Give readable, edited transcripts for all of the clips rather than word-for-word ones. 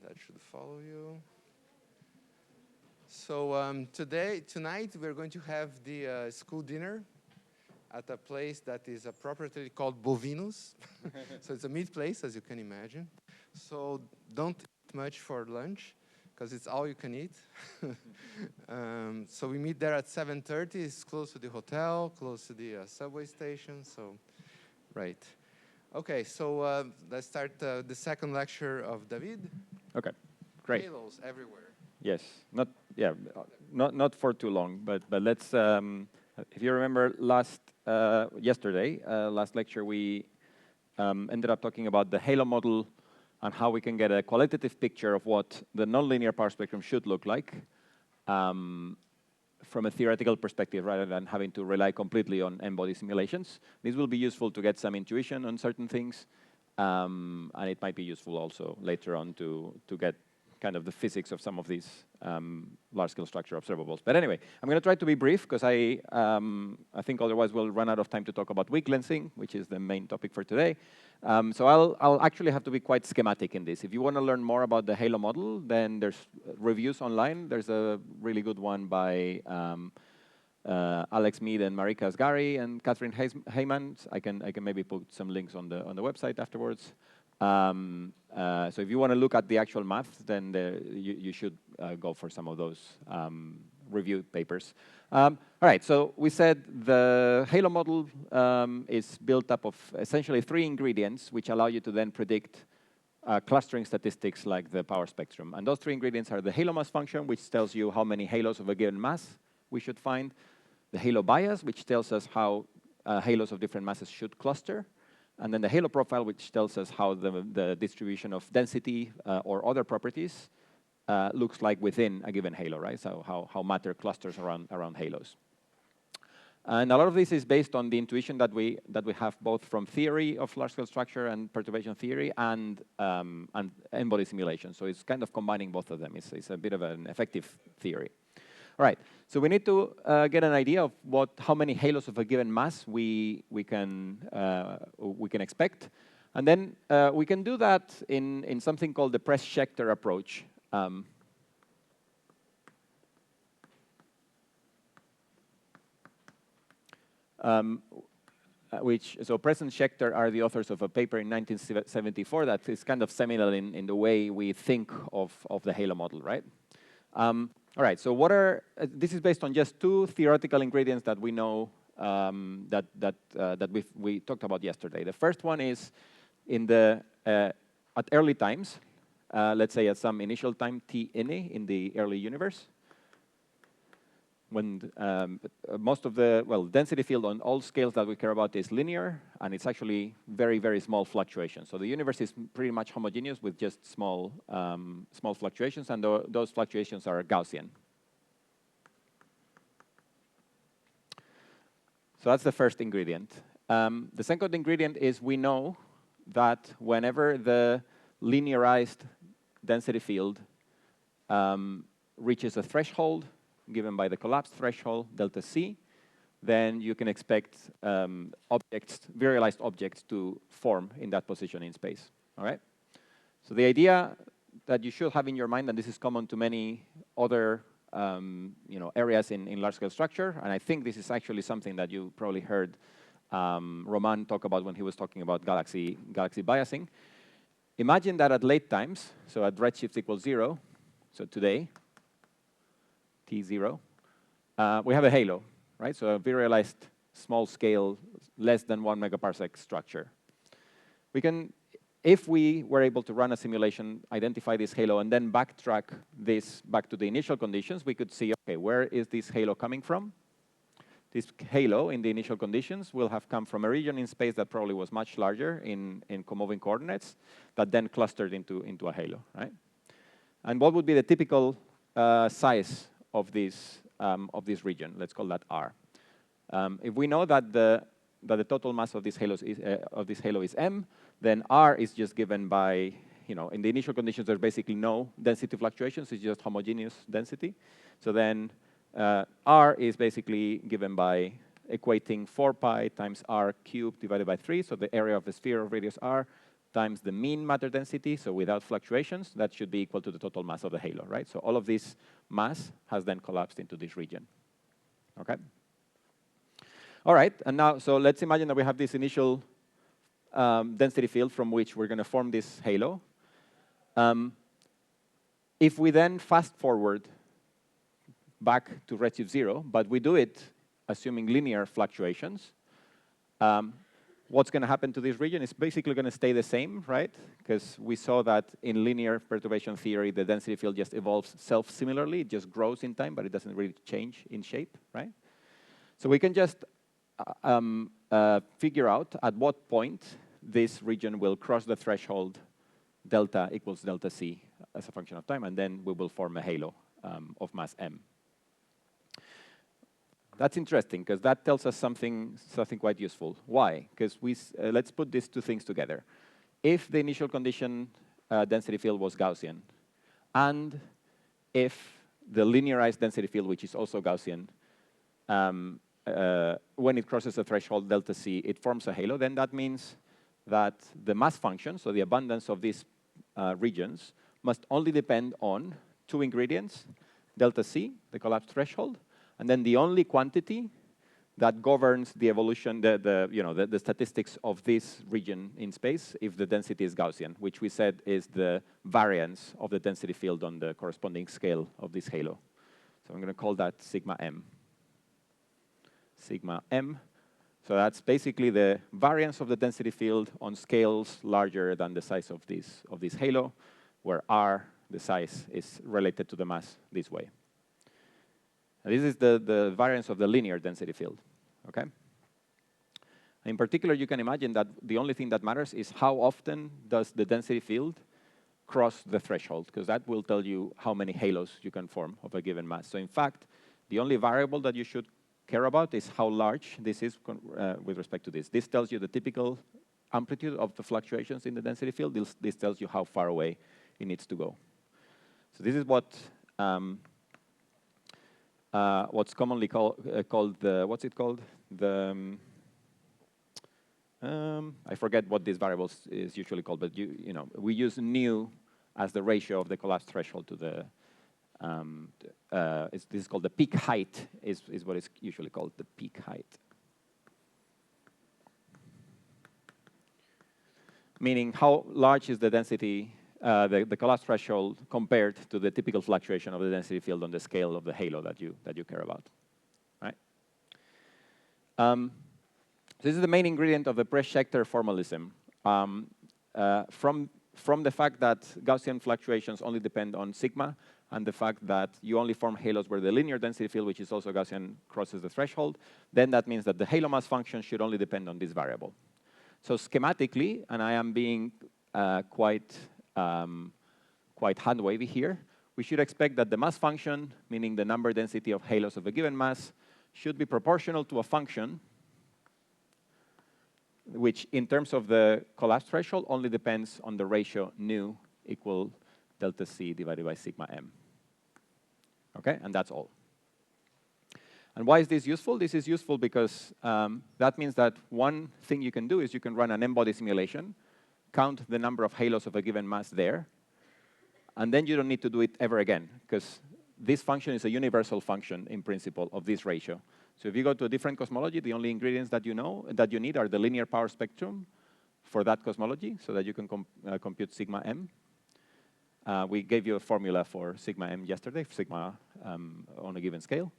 that should follow you. So tonight, we're going to have the school dinner at a place that is appropriately called Bovinus. So it's a meat place, as you can imagine. So don't eat much for lunch, because it's all you can eat. So we meet there at 7:30. It's close to the hotel, close to the subway station. So, right. Okay, so let's start the second lecture of David. Okay, great. Halos everywhere. Yes, not for too long, but let's. If you remember yesterday, last lecture, we ended up talking about the halo model and how we can get a qualitative picture of what the nonlinear power spectrum should look like from a theoretical perspective, rather than having to rely completely on n-body simulations. This will be useful to get some intuition on certain things, and it might be useful also later on to get kind of the physics of some of these large-scale structure observables. But anyway, I'm going to try to be brief, because I think otherwise we'll run out of time to talk about weak lensing, which is the main topic for today. So I'll actually have to be quite schematic in this. If you want to learn more about the halo model, then there's reviews online. There's a really good one by Alex Mead and Marika Asghari and Catherine Heyman. I can maybe put some links on the website afterwards. So if you want to look at the actual math, then you should go for some of those review papers. All right, so we said the halo model is built up of essentially 3 ingredients, which allow you to then predict clustering statistics like the power spectrum. And those 3 ingredients are the halo mass function, which tells you how many halos of a given mass we should find, the halo bias, which tells us how halos of different masses should cluster, and then the halo profile, which tells us how the distribution of density or other properties looks like within a given halo, right? So how matter clusters around halos. And a lot of this is based on the intuition that we have both from theory of large-scale structure and perturbation theory and n-body simulation. So it's kind of combining both of them. It's a bit of an effective theory. All right, so we need to get an idea of how many halos of a given mass we can expect, and then we can do that in something called the Press-Schechter approach. So Press and Schechter are the authors of a paper in 1974 that is kind of seminal in the way we think of the halo model, right? All right, so this is based on just 2 theoretical ingredients that we know that we talked about yesterday. The first one is at early times, let's say at some initial time t ini in the early universe, when most of the density field on all scales that we care about is linear, and it's actually very, very small fluctuations. So the universe is pretty much homogeneous with just small fluctuations, and those fluctuations are Gaussian. So that's the first ingredient. The second ingredient is we know that whenever the linearized density field reaches a threshold given by the collapse threshold, delta C, then you can expect virialized objects to form in that position in space. All right? So the idea that you should have in your mind, and this is common to many other areas in large-scale structure, and I think this is actually something that you probably heard Roman talk about when he was talking about galaxy biasing. Imagine that at late times, so at redshift equals 0, so today, T0, we have a halo, right? So a virialized small scale, less than 1 megaparsec structure. We can, if we were able to run a simulation, identify this halo, and then backtrack this back to the initial conditions, we could see, okay, where is this halo coming from? This halo in the initial conditions will have come from a region in space that probably was much larger in comoving coordinates that then clustered into a halo, right? And what would be the typical size of this region? Let's call that R. If we know that the total mass of this halo is m, then R is just given by, in the initial conditions, there's basically no density fluctuations. It's just homogeneous density. So then R is basically given by equating 4 pi times R cubed divided by 3, so the area of the sphere of radius R, times the mean matter density, so without fluctuations, that should be equal to the total mass of the halo, right? So all of this mass has then collapsed into this region, okay? All right, and now, so let's imagine that we have this initial density field from which we're going to form this halo. If we then fast forward back to redshift 0, but we do it assuming linear fluctuations, what's going to happen to this region is basically going to stay the same, right? Because we saw that in linear perturbation theory, the density field just evolves self-similarly. It just grows in time, but it doesn't really change in shape, right? So we can just figure out at what point this region will cross the threshold delta equals delta c as a function of time, and then we will form a halo of mass m. That's interesting, because that tells us something quite useful. Why? Because let's put these two things together. If the initial condition density field was Gaussian, and if the linearized density field, which is also Gaussian, when it crosses the threshold delta c, it forms a halo, then that means that the mass function, so the abundance of these regions, must only depend on two ingredients, delta c, the collapse threshold, and then the only quantity that governs the evolution, the statistics of this region in space if the density is Gaussian, which we said is the variance of the density field on the corresponding scale of this halo. So I'm going to call that sigma m. Sigma m. So that's basically the variance of the density field on scales larger than the size of this halo, where r, the size, is related to the mass this way. And this is the variance of the linear density field, okay? In particular, you can imagine that the only thing that matters is how often does the density field cross the threshold, because that will tell you how many halos you can form of a given mass. So in fact, the only variable that you should care about is how large this is with respect to this. This tells you the typical amplitude of the fluctuations in the density field. This tells you how far away it needs to go. So this is what's commonly called the, what's it called? The, I forget what this variable is usually called, but we use nu as the ratio of the collapse threshold to the, this is called the peak height, is what is usually called the peak height. Meaning how large is the density, the collapse threshold compared to the typical fluctuation of the density field on the scale of the halo that you care about, right? This is the main ingredient of the Press-Schechter formalism. From the fact that Gaussian fluctuations only depend on sigma, and the fact that you only form halos where the linear density field, which is also Gaussian, crosses the threshold, then that means that the halo mass function should only depend on this variable. So schematically, and I am being quite hand-wavy here, we should expect that the mass function, meaning the number density of halos of a given mass, should be proportional to a function which, in terms of the collapse threshold, only depends on the ratio nu equal delta c divided by sigma m. Okay, and that's all. And why is this useful? This is useful because that means that one thing you can do is you can run an n-body simulation, count the number of halos of a given mass there, and then you don't need to do it ever again, because this function is a universal function in principle of this ratio. So if you go to a different cosmology, the only ingredients that you need are the linear power spectrum for that cosmology, so that you can compute sigma m. We gave you a formula for sigma m yesterday, sigma on a given scale.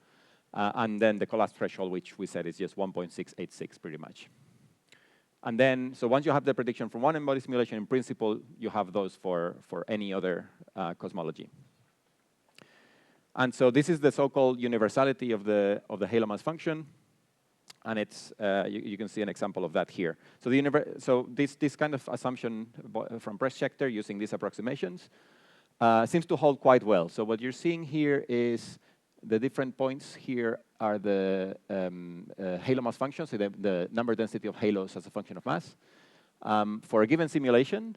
And then the collapse threshold, which we said is just 1.686 pretty much. And then, so once you have the prediction from one n-body simulation, in principle, you have those for any other cosmology. And so this is the so-called universality of the halo mass function. And it's you can see an example of that here. So this kind of assumption from Press-Schechter using these approximations seems to hold quite well. So what you're seeing here is the different points here are the halo mass function, so the number density of halos as a function of mass, for a given simulation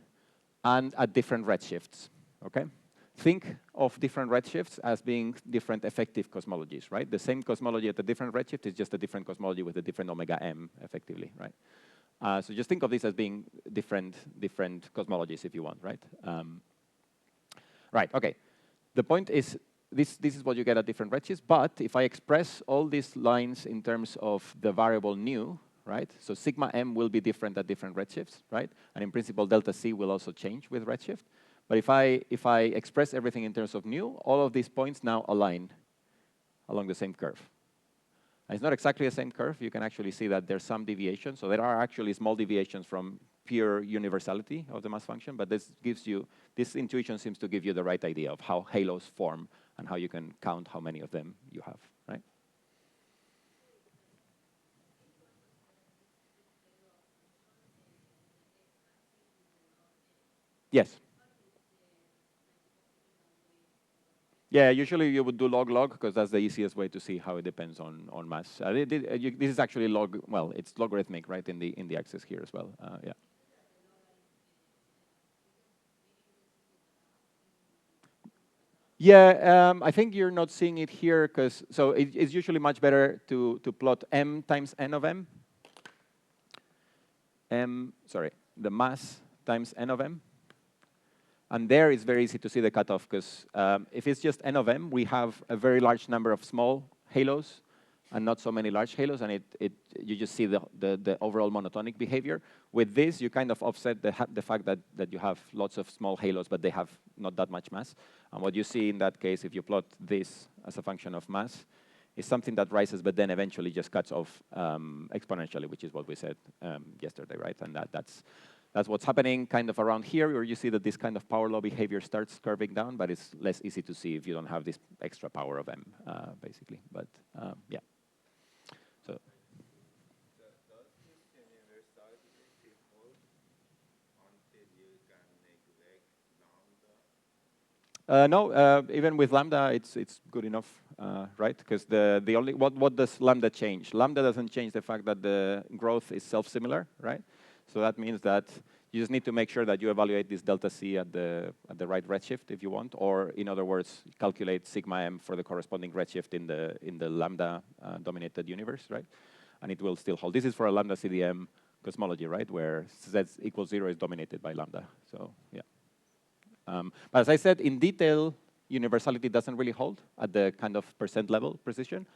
and at different redshifts, okay? Think of different redshifts as being different effective cosmologies, right? The same cosmology at a different redshift is just a different cosmology with a different omega m, effectively, right? So just think of this as being different cosmologies, if you want, right? Right, okay. The point is, this is what you get at different redshifts, but if I express all these lines in terms of the variable nu, right? So sigma m will be different at different redshifts, right? And in principle, delta c will also change with redshift. But if I express everything in terms of nu, all of these points now align along the same curve. And it's not exactly the same curve. You can actually see that there's some deviation. So there are actually small deviations from pure universality of the mass function, but this intuition seems to give you the right idea of how halos form and how you can count how many of them you have, right? Yes. Yeah, usually you would do log-log because that's the easiest way to see how it depends on mass. This is actually well, it's logarithmic, right, in the axis here as well. Yeah. Yeah, I think you're not seeing it here because it's usually much better to plot m times n of m. The mass times n of m. And there it's very easy to see the cutoff because if it's just n of m, we have a very large number of small halos and not so many large halos, and you just see the overall monotonic behavior. With this, you kind of offset the fact that you have lots of small halos, but they have not that much mass. And what you see in that case, if you plot this as a function of mass, is something that rises, but then eventually just cuts off exponentially, which is what we said yesterday, right? And that's what's happening kind of around here, where you see that this kind of power law behavior starts curving down, but it's less easy to see if you don't have this extra power of m, basically. But yeah. So. Does this universality hold until you can neglect lambda? No, even with lambda, it's good enough, right? Because the only what does lambda change? Lambda doesn't change the fact that the growth is self-similar, right? So that means that you just need to make sure that you evaluate this delta c at the right redshift if you want, or in other words, calculate sigma m for the corresponding redshift in the lambda dominated universe, right? And it will still hold. This is for a lambda CDM cosmology, right? Where z equals 0 is dominated by lambda. So yeah. But as I said, in detail, universality doesn't really hold at the kind of percent level precision.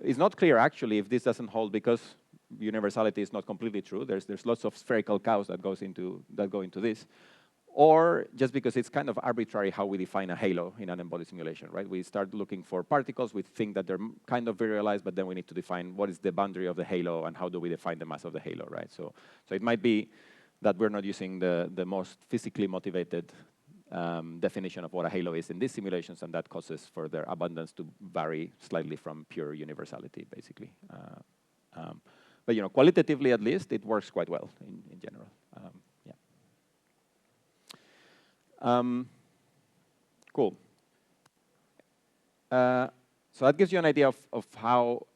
It's not clear actually if this doesn't hold because universality is not completely true. There's lots of spherical cows that go into this, or just because it's kind of arbitrary how we define a halo in an embodied simulation, right? We start looking for particles. We think that they're kind of virialized, but then we need to define what is the boundary of the halo and how do we define the mass of the halo, right? So it might be that we're not using the most physically motivated definition of what a halo is in these simulations, and that causes for their abundance to vary slightly from pure universality, basically. But qualitatively at least, it works quite well in general. Yeah. Cool. So that gives you an idea of how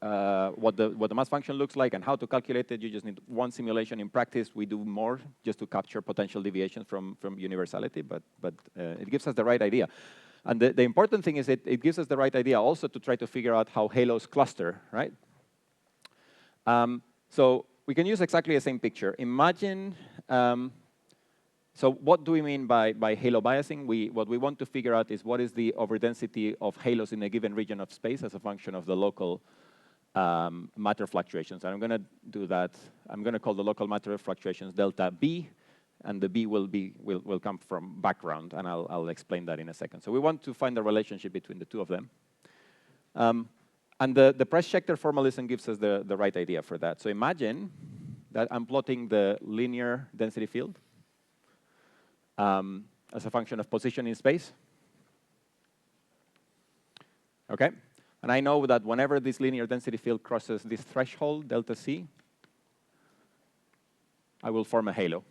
what the mass function looks like and how to calculate it. You just need one simulation. In practice, we do more just to capture potential deviations from universality, but it gives us the right idea. And the important thing is it gives us the right idea also to try to figure out how halos cluster, right? So we can use exactly the same picture. Imagine, so what do we mean by halo biasing? What we want to figure out is what is the overdensity of halos in a given region of space as a function of the local matter fluctuations. And I'm going to do that. I'm going to call the local matter fluctuations delta B, and the B will come from background, and I'll explain that in a second. So we want to find the relationship between the two of them. And the Press-Schechter formalism gives us the right idea for that. So imagine that I'm plotting the linear density field as a function of position in space. Okay? And I know that whenever this linear density field crosses this threshold, delta C, I will form a halo.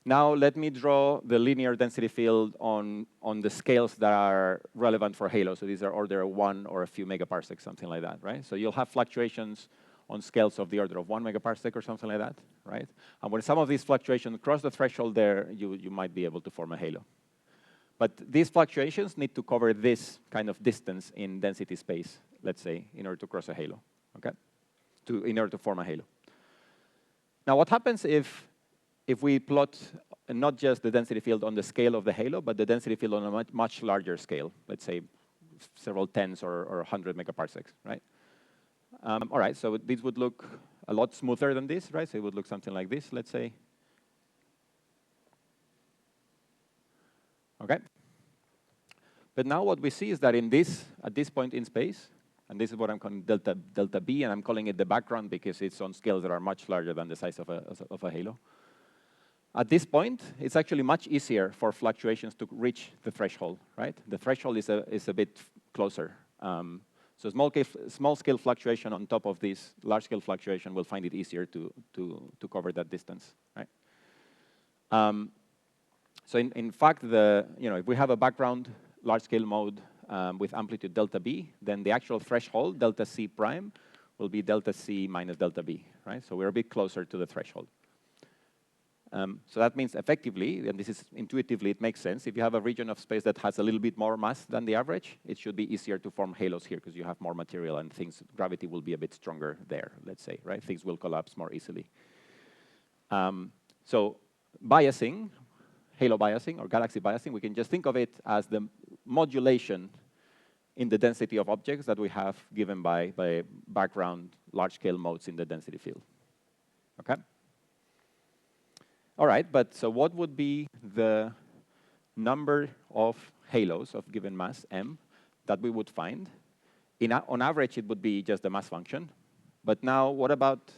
Now let me draw the linear density field on the scales that are relevant for halos. So these are order 1 or a few megaparsecs, something like that, right? So you'll have fluctuations on scales of the order of 1 megaparsec or something like that, right? And when some of these fluctuations cross the threshold there, you might be able to form a halo. But these fluctuations need to cover this kind of distance in density space, let's say, in order to cross a halo, okay? in order to form a halo. Now, what happens if we plot not just the density field on the scale of the halo, but the density field on a much larger scale, let's say several tens or 100 megaparsecs, right? All right, so this would look a lot smoother than this, right? So it would look something like this, let's say. Okay. But now what we see is that at this point in space, and this is what I'm calling delta B, and I'm calling it the background because it's on scales that are much larger than the size of a halo. At this point, it's actually much easier for fluctuations to reach the threshold, right? The threshold is a bit closer. So small scale fluctuation on top of this large scale fluctuation will find it easier to cover that distance, right? So in fact, if we have a background large scale mode with amplitude delta B, then the actual threshold, delta C prime, will be delta C minus delta B, right? So we're a bit closer to the threshold. So that means effectively, and this is intuitively, it makes sense, if you have a region of space that has a little bit more mass than the average, it should be easier to form halos here because you have more material and gravity will be a bit stronger there, let's say, right? Things will collapse more easily. So biasing, halo biasing or galaxy biasing, we can just think of it as the modulation in the density of objects that we have given by background large-scale modes in the density field. Okay? All right, but so what would be the number of halos of given mass, m, that we would find? On average, it would be just the mass function. But now, what about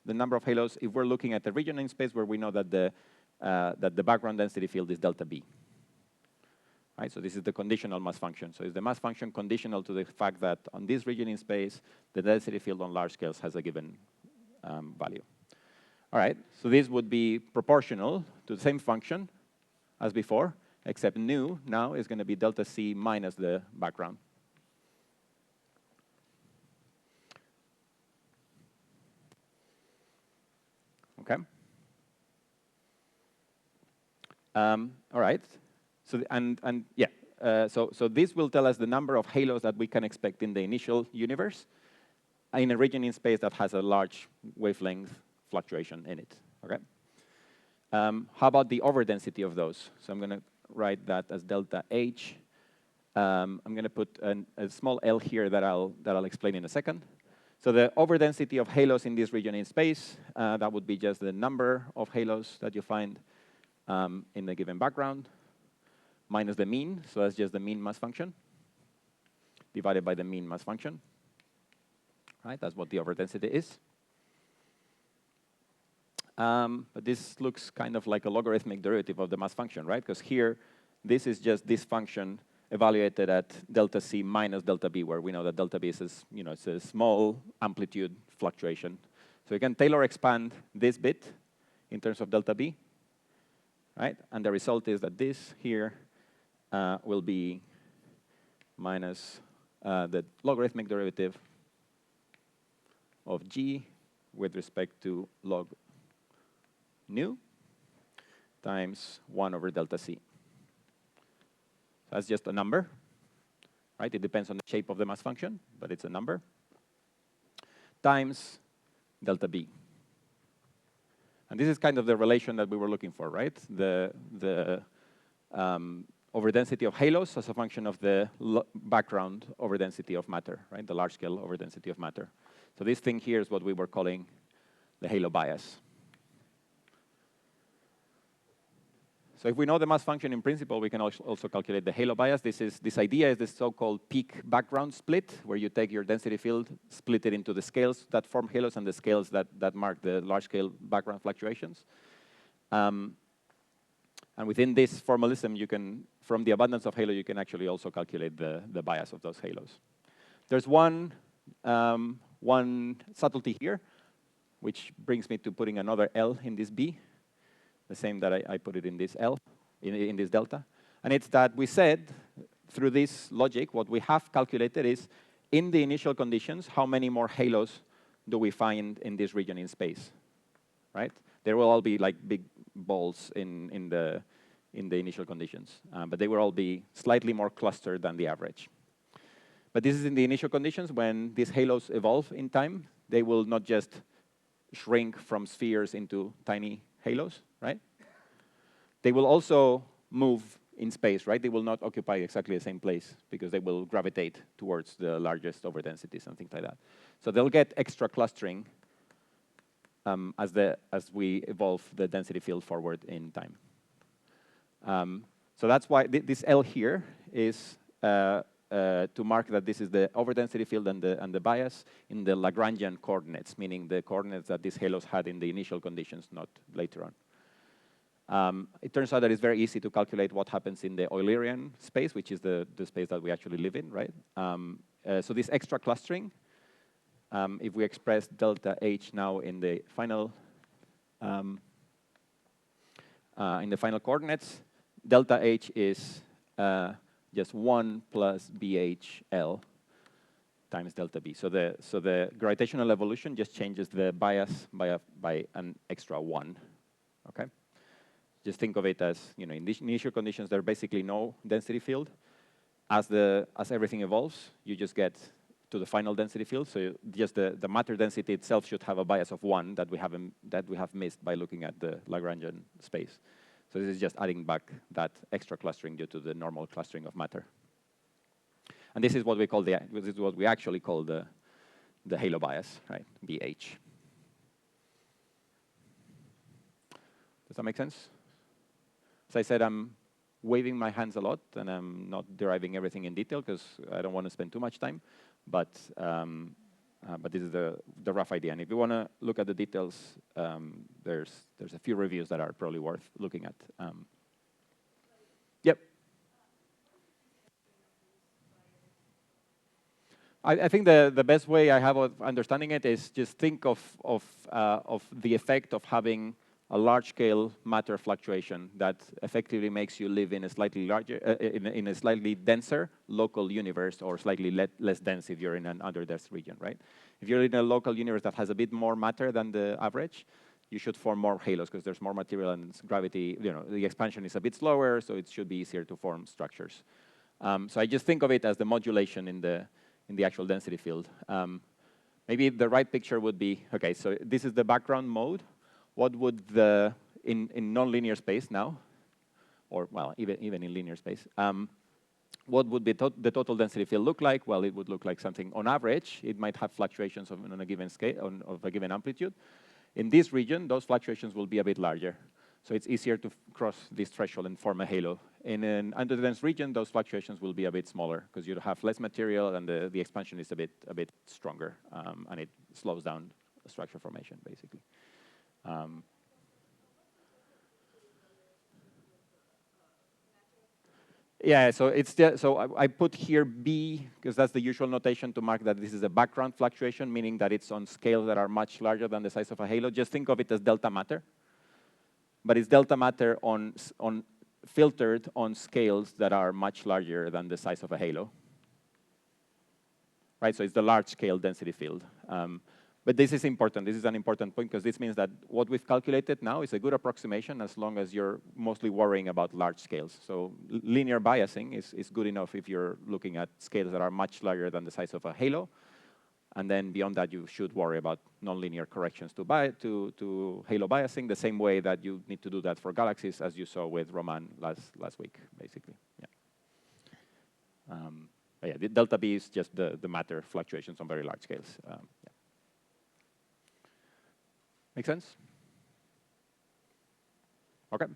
the number of halos if we're looking at the region in space where we know that the background density field is delta B? Right, so this is the conditional mass function. So is the mass function conditional to the fact that on this region in space, the density field on large scales has a given value? All right, so this would be proportional to the same function as before, except nu now is going to be delta C minus the background. Okay. All right. So so this will tell us the number of halos that we can expect in the initial universe in a region in space that has a large wavelength fluctuation in it. Okay. How about the overdensity of those? So I'm going to write that as delta H. I'm going to put a small L here that I'll explain in a second. So the overdensity of halos in this region in space, that would be just the number of halos that you find in the given background, minus the mean, so that's just the mean mass function, divided by the mean mass function. Right, that's what the overdensity is. But this looks kind of like a logarithmic derivative of the mass function, right? Because here, this is just this function evaluated at delta C minus delta B, where we know that delta B is, it's a small amplitude fluctuation. So you can Taylor expand this bit in terms of delta B, right? And the result is that this here will be minus the logarithmic derivative of G with respect to log nu times 1 over delta C. So that's just a number, right? It depends on the shape of the mass function, but it's a number, times delta B. And this is kind of the relation that we were looking for, right? The overdensity of halos as a function of the background overdensity of matter, right? The large-scale overdensity of matter. So this thing here is what we were calling the halo bias. So if we know the mass function in principle, we can also calculate the halo bias. This idea is this so-called peak background split, where you take your density field, split it into the scales that form halos and the scales that mark the large-scale background fluctuations. And within this formalism, you can, from the abundance of halo, you can actually also calculate the bias of those halos. There's one subtlety here, which brings me to putting another L in this B, the same that I put it in this L, in this delta. And it's that we said, through this logic, what we have calculated is, in the initial conditions, how many more halos do we find in this region in space, right? There will all be like big balls in the initial conditions, but they will all be slightly more clustered than the average. But this is in the initial conditions. When these halos evolve in time, they will not just shrink from spheres into tiny halos, right? They will also move in space, right? They will not occupy exactly the same place because they will gravitate towards the largest overdensities and things like that. So they'll get extra clustering as we evolve the density field forward in time. So that's why this L here is to mark that this is the overdensity field and the bias in the Lagrangian coordinates, meaning the coordinates that these halos had in the initial conditions, not later on. It turns out that it's very easy to calculate what happens in the Eulerian space, which is the space that we actually live in, right? So this extra clustering, if we express delta H now in the final coordinates, delta H is just 1 plus BHL times delta B. So the gravitational evolution just changes the bias by an extra 1. Okay. Just think of it as, in the initial conditions, there are basically no density field. As everything evolves, you just get to the final density field. So just the matter density itself should have a bias of 1 that we have missed by looking at the Lagrangian space. So this is just adding back that extra clustering due to the normal clustering of matter. And this is what we actually call the halo bias, right? BH. Does that make sense? As I said, I'm waving my hands a lot, and I'm not deriving everything in detail because I don't want to spend too much time. But this is the rough idea. And if you want to look at the details, there's a few reviews that are probably worth looking at. Yep. I think the best way I have of understanding it is just think of the effect of having a large-scale matter fluctuation that effectively makes you live in a slightly larger, in a slightly denser local universe, or slightly less dense if you're in an under-dense region, right? If you're in a local universe that has a bit more matter than the average, you should form more halos because there's more material and gravity. The expansion is a bit slower, so it should be easier to form structures. So I just think of it as the modulation in the actual density field. Maybe the right picture would be, okay, so this is the background mode. What would in nonlinear space now, or well, even in linear space, what would be the total density field look like? Well, it would look like something on average. It might have fluctuations on a given scale, of a given amplitude. In this region, those fluctuations will be a bit larger. So it's easier to cross this threshold and form a halo. In an under-dense region, those fluctuations will be a bit smaller because you have less material and the expansion is a bit stronger, and it slows down structure formation, basically. Yeah, so I put here B because that's the usual notation to mark that this is a background fluctuation, meaning that it's on scales that are much larger than the size of a halo. Just think of it as delta matter, but it's delta matter on filtered on scales that are much larger than the size of a halo. Right, so it's the large scale density field. But this is important. This is an important point because this means that what we've calculated now is a good approximation as long as you're mostly worrying about large scales. So linear biasing is good enough if you're looking at scales that are much larger than the size of a halo. And then beyond that, you should worry about nonlinear corrections to halo biasing, the same way that you need to do that for galaxies, as you saw with Roman last week, basically. Yeah. But yeah, the delta B is just the matter fluctuations on very large scales. Yeah. Make sense? Okay.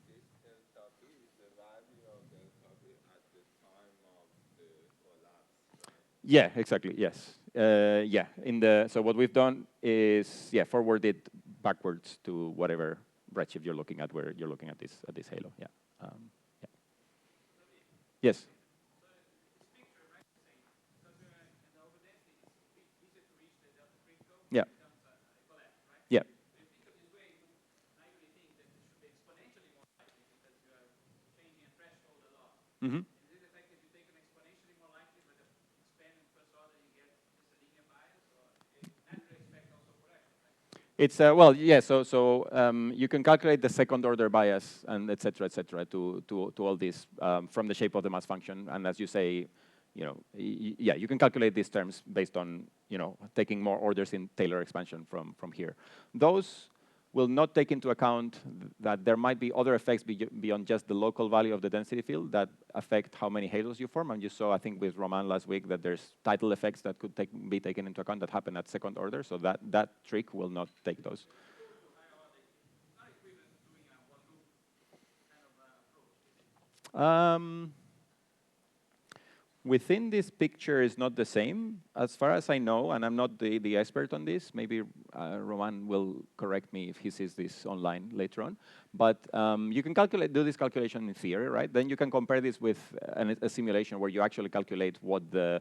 This delta B is the value of delta B at the time of the collapse, right? Yeah, exactly. Yes. Yeah. So what we've done is forward it backwards to whatever redshift you're looking at, where you're looking at this halo. Yeah. Yeah. Yes. Yeah. Yeah. Mm-hmm. It's well, yeah. So you can calculate the second order bias and et cetera, to all this from the shape of the mass function. And as you say, yeah, you can calculate these terms based on, taking more orders in Taylor expansion from here. Those will not take into account that there might be other effects beyond just the local value of the density field that affect how many halos you form. And you saw, I think, with Roman last week that there's tidal effects that could be taken into account that happen at second order. So that trick will not take those. Within this picture is not the same, as far as I know, and I'm not the expert on this. Maybe Roman will correct me if he sees this online later on. But you can do this calculation in theory, right? Then you can compare this with a simulation where you actually calculate what the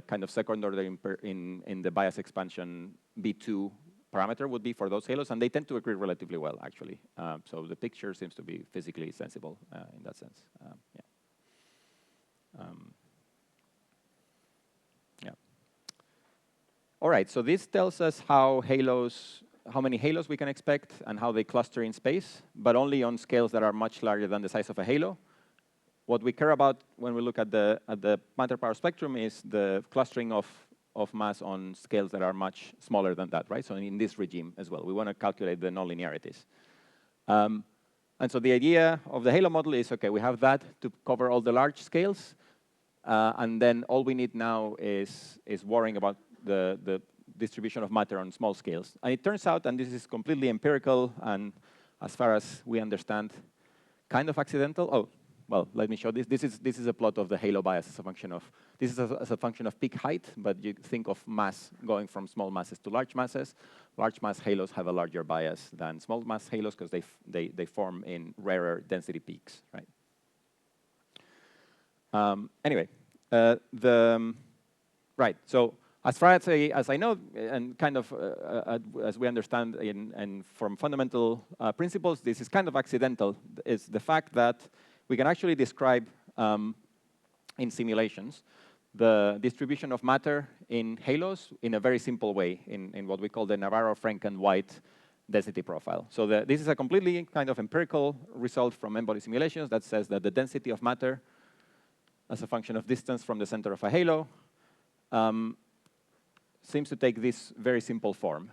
kind of second order in the bias expansion B2 parameter would be for those halos, and they tend to agree relatively well, actually. So the picture seems to be physically sensible in that sense. Yeah. Yeah. All right, so this tells us how many halos we can expect and how they cluster in space, but only on scales that are much larger than the size of a halo. What we care about when we look at the matter power spectrum is the clustering of mass on scales that are much smaller than that, right? So in this regime as well, we want to calculate the nonlinearities. And so the idea of the halo model is, okay, we have that to cover all the large scales, and then all we need now is worrying about the distribution of matter on small scales. And it turns out, and this is completely empirical, and as far as we understand, kind of accidental. Oh, well, let me show this. This is a plot of the halo bias as a function of, this is as a function of peak height, but you think of mass going from small masses to large masses. Large mass halos have a larger bias than small mass halos because they form in rarer density peaks, right? Anyway, right, so as far as I know, and kind of as we understand and from fundamental principles, this is kind of accidental, is the fact that we can actually describe in simulations the distribution of matter in halos in a very simple way, in what we call the Navarro-Franken-White density profile. So this is a completely kind of empirical result from n-body simulations that says that the density of matter as a function of distance from the center of a halo seems to take this very simple form.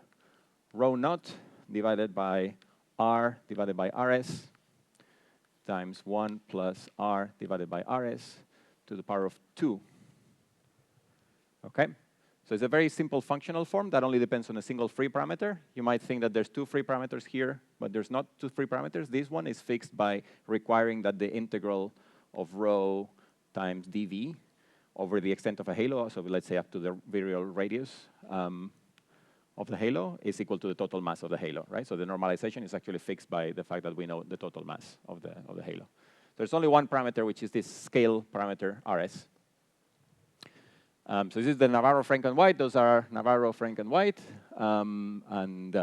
Rho naught divided by R divided by RS times 1 plus R divided by RS to the power of 2. Okay? So it's a very simple functional form that only depends on a single free parameter. You might think that there's two free parameters here, but there's not two free parameters. This one is fixed by requiring that the integral of rho times dv over the extent of a halo, so let's say up to the virial radius of the halo, is equal to the total mass of the halo, right? So the normalization is actually fixed by the fact that we know the total mass of the halo. There's only one parameter, which is this scale parameter, Rs. So this is the Navarro-Franken-White. Those are Navarro-Franken-White, and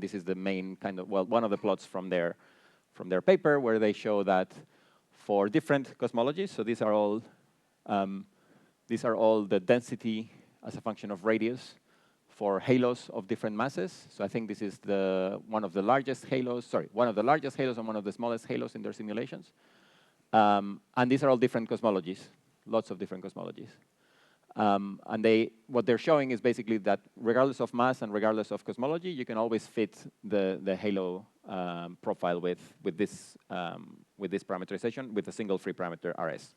this is the main kind of, well, one of the plots from their paper where they show that for different cosmologies, so these are all the density as a function of radius for halos of different masses. So I think this is one of the largest halos and one of the smallest halos in their simulations. And these are all different cosmologies, lots of different cosmologies. And what they're showing is basically that regardless of mass and regardless of cosmology, you can always fit the halo profile with this parameterization with a single free parameter Rs.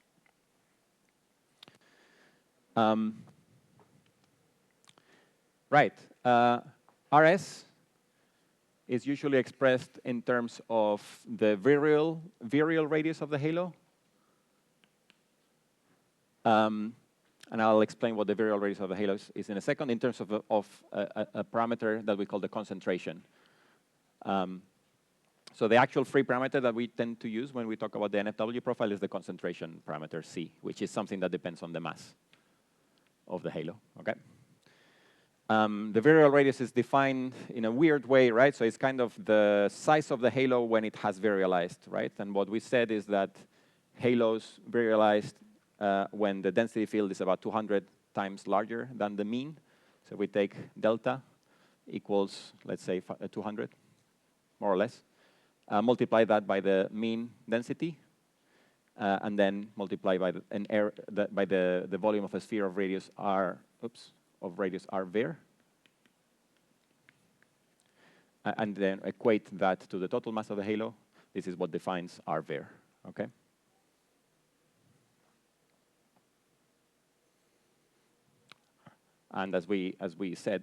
Right. Rs is usually expressed in terms of the virial radius of the halo. And I'll explain what the virial radius of the halo is in a second in terms of a parameter that we call the concentration. So the actual free parameter that we tend to use when we talk about the NFW profile is the concentration parameter C, which is something that depends on the mass of the halo, okay? The virial radius is defined in a weird way, right? So it's kind of the size of the halo when it has virialized, right? And what we said is that halos virialized when the density field is about 200 times larger than the mean. So we take delta equals, let's say, 200, more or less. Multiply that by the mean density, and then multiply by the volume of a sphere of radius r, of radius r var, and then equate that to the total mass of the halo. This is what defines r var. Okay. And as we said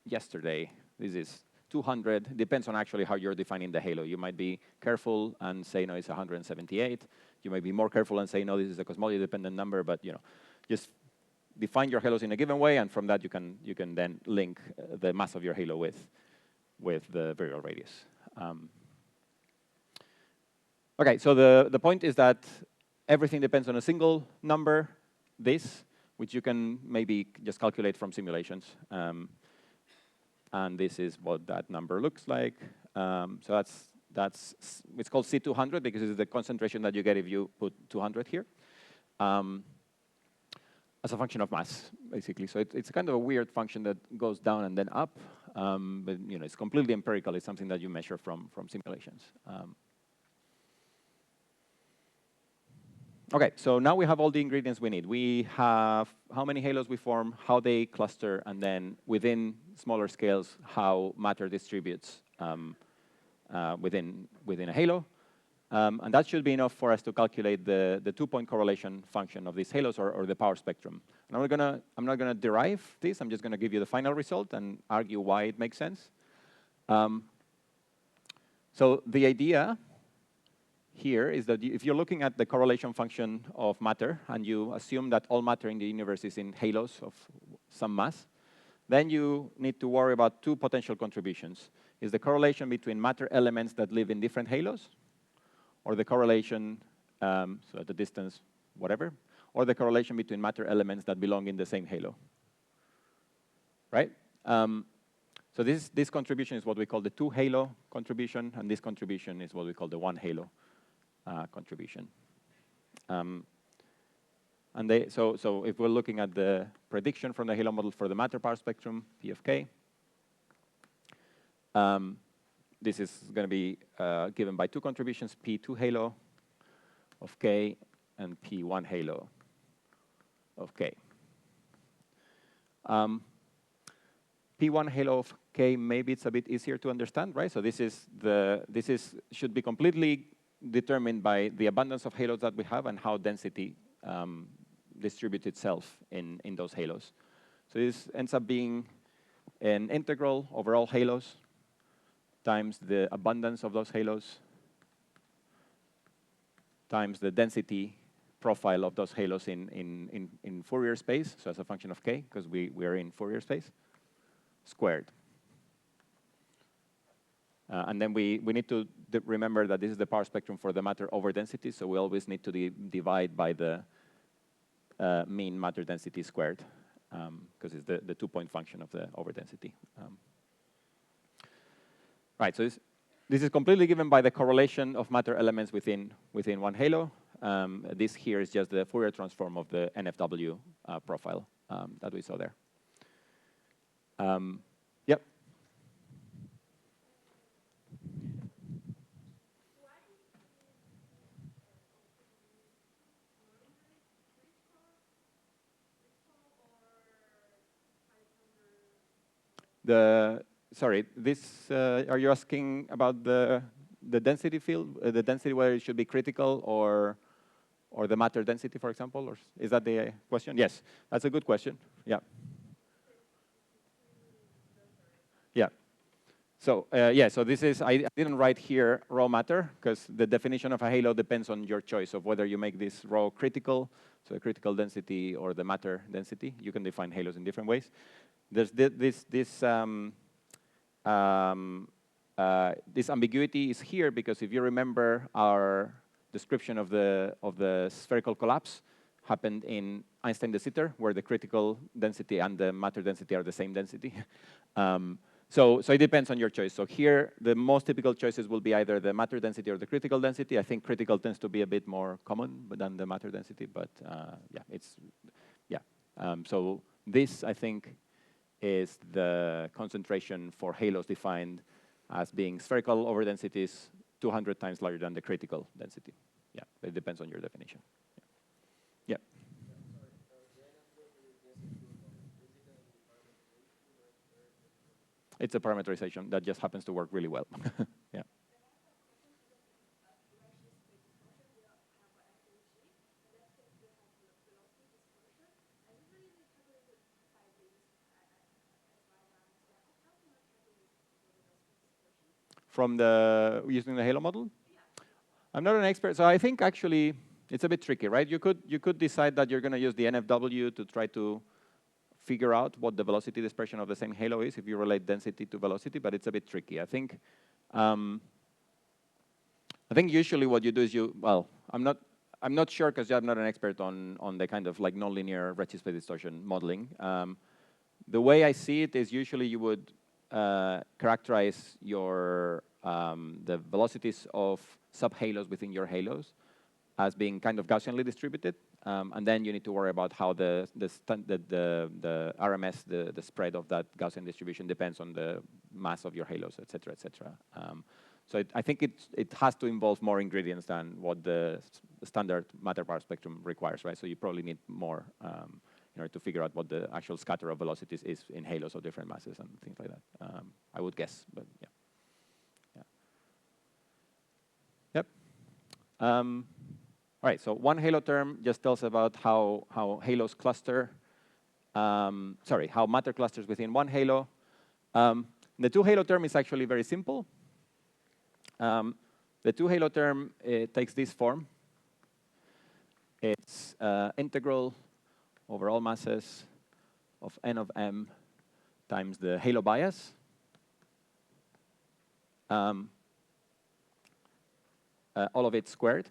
yesterday, this is 200. Depends on actually how you're defining the halo. You might be careful and say no, it's 178. You might be more careful and say no, this is a cosmology dependent number. But just define your halos in a given way, and from that you can then link the mass of your halo with the virial radius. Okay, so the point is that everything depends on a single number, this, which you can maybe just calculate from simulations. And this is what that number looks like. So it's called C200 because it's the concentration that you get if you put 200 here. As a function of mass, basically. So it's kind of a weird function that goes down and then up. But it's completely empirical. It's something that you measure from simulations. Okay, so now we have all the ingredients we need. We have how many halos we form, how they cluster, and then within smaller scales, how matter distributes within a halo. And that should be enough for us to calculate the two-point correlation function of these halos or the power spectrum. And I'm not gonna derive this. I'm just gonna give you the final result and argue why it makes sense. So the idea here is that if you're looking at the correlation function of matter and you assume that all matter in the universe is in halos of some mass, then you need to worry about two potential contributions. Is the correlation between matter elements that live in different halos, or the correlation, so at the distance, whatever, or the correlation between matter elements that belong in the same halo, right? So this contribution is what we call the two halo contribution, and this contribution is what we call the one halo contribution. So if we're looking at the prediction from the halo model for the matter power spectrum, P of k, this is going to be given by two contributions, P2 halo of k and P1 halo of k. P1 halo of k, maybe it's a bit easier to understand, right? So this should be completely determined by the abundance of halos that we have and how density distributes itself in those halos. So this ends up being an integral over all halos times the abundance of those halos times the density profile of those halos in Fourier space, so as a function of k, because we are in Fourier space, squared. And then we need to remember that this is the power spectrum for the matter over density, so we always need to divide by the mean matter density squared, because it's the two-point function of the over density. Right, so this is completely given by the correlation of matter elements within one halo. This here is just the Fourier transform of the NFW profile that we saw there. Yep. Sorry, are you asking about the density field, the density where it should be critical, or the matter density, for example? Or is that the question? Yes, that's a good question. Yeah. Yeah. So so this is, I didn't write here raw matter, because the definition of a halo depends on your choice of whether you make this raw critical, so the critical density, or the matter density. You can define halos in different ways. There's this ambiguity is here because if you remember, our description of the spherical collapse happened in Einstein de Sitter, where the critical density and the matter density are the same density. So it depends on your choice. So here, the most typical choices will be either the matter density or the critical density. I think critical tends to be a bit more common than the matter density, but so this, I think, is the concentration for halos defined as being spherical over densities 200 times larger than the critical density. Yeah, it depends on your definition. Yeah. It's a parameterization that just happens to work really well. Yeah. From the using the Halo model? I'm not an expert, so I think actually it's a bit tricky, right? You could decide that you're going to use the NFW to try to figure out what the velocity dispersion of the same halo is if you relate density to velocity, but it's a bit tricky. I think usually what you do is I'm not sure because I'm not an expert on the kind of like nonlinear redshift space distortion modeling. The way I see it is usually you would characterize your the velocities of subhalos within your halos as being kind of Gaussianly distributed, and then you need to worry about how the RMS, the spread of that Gaussian distribution depends on the mass of your halos, et cetera, et cetera. So I think it has to involve more ingredients than what the standard matter power spectrum requires, right? So you probably need more in order to figure out what the actual scatter of velocities is in halos of different masses and things like that. I would guess, but yeah. Yep. All right, so one halo term just tells about how halos cluster, how matter clusters within one halo. The two halo term is actually very simple. The two halo term takes this form. It's integral over all masses of n of m times the halo bias. All of it squared.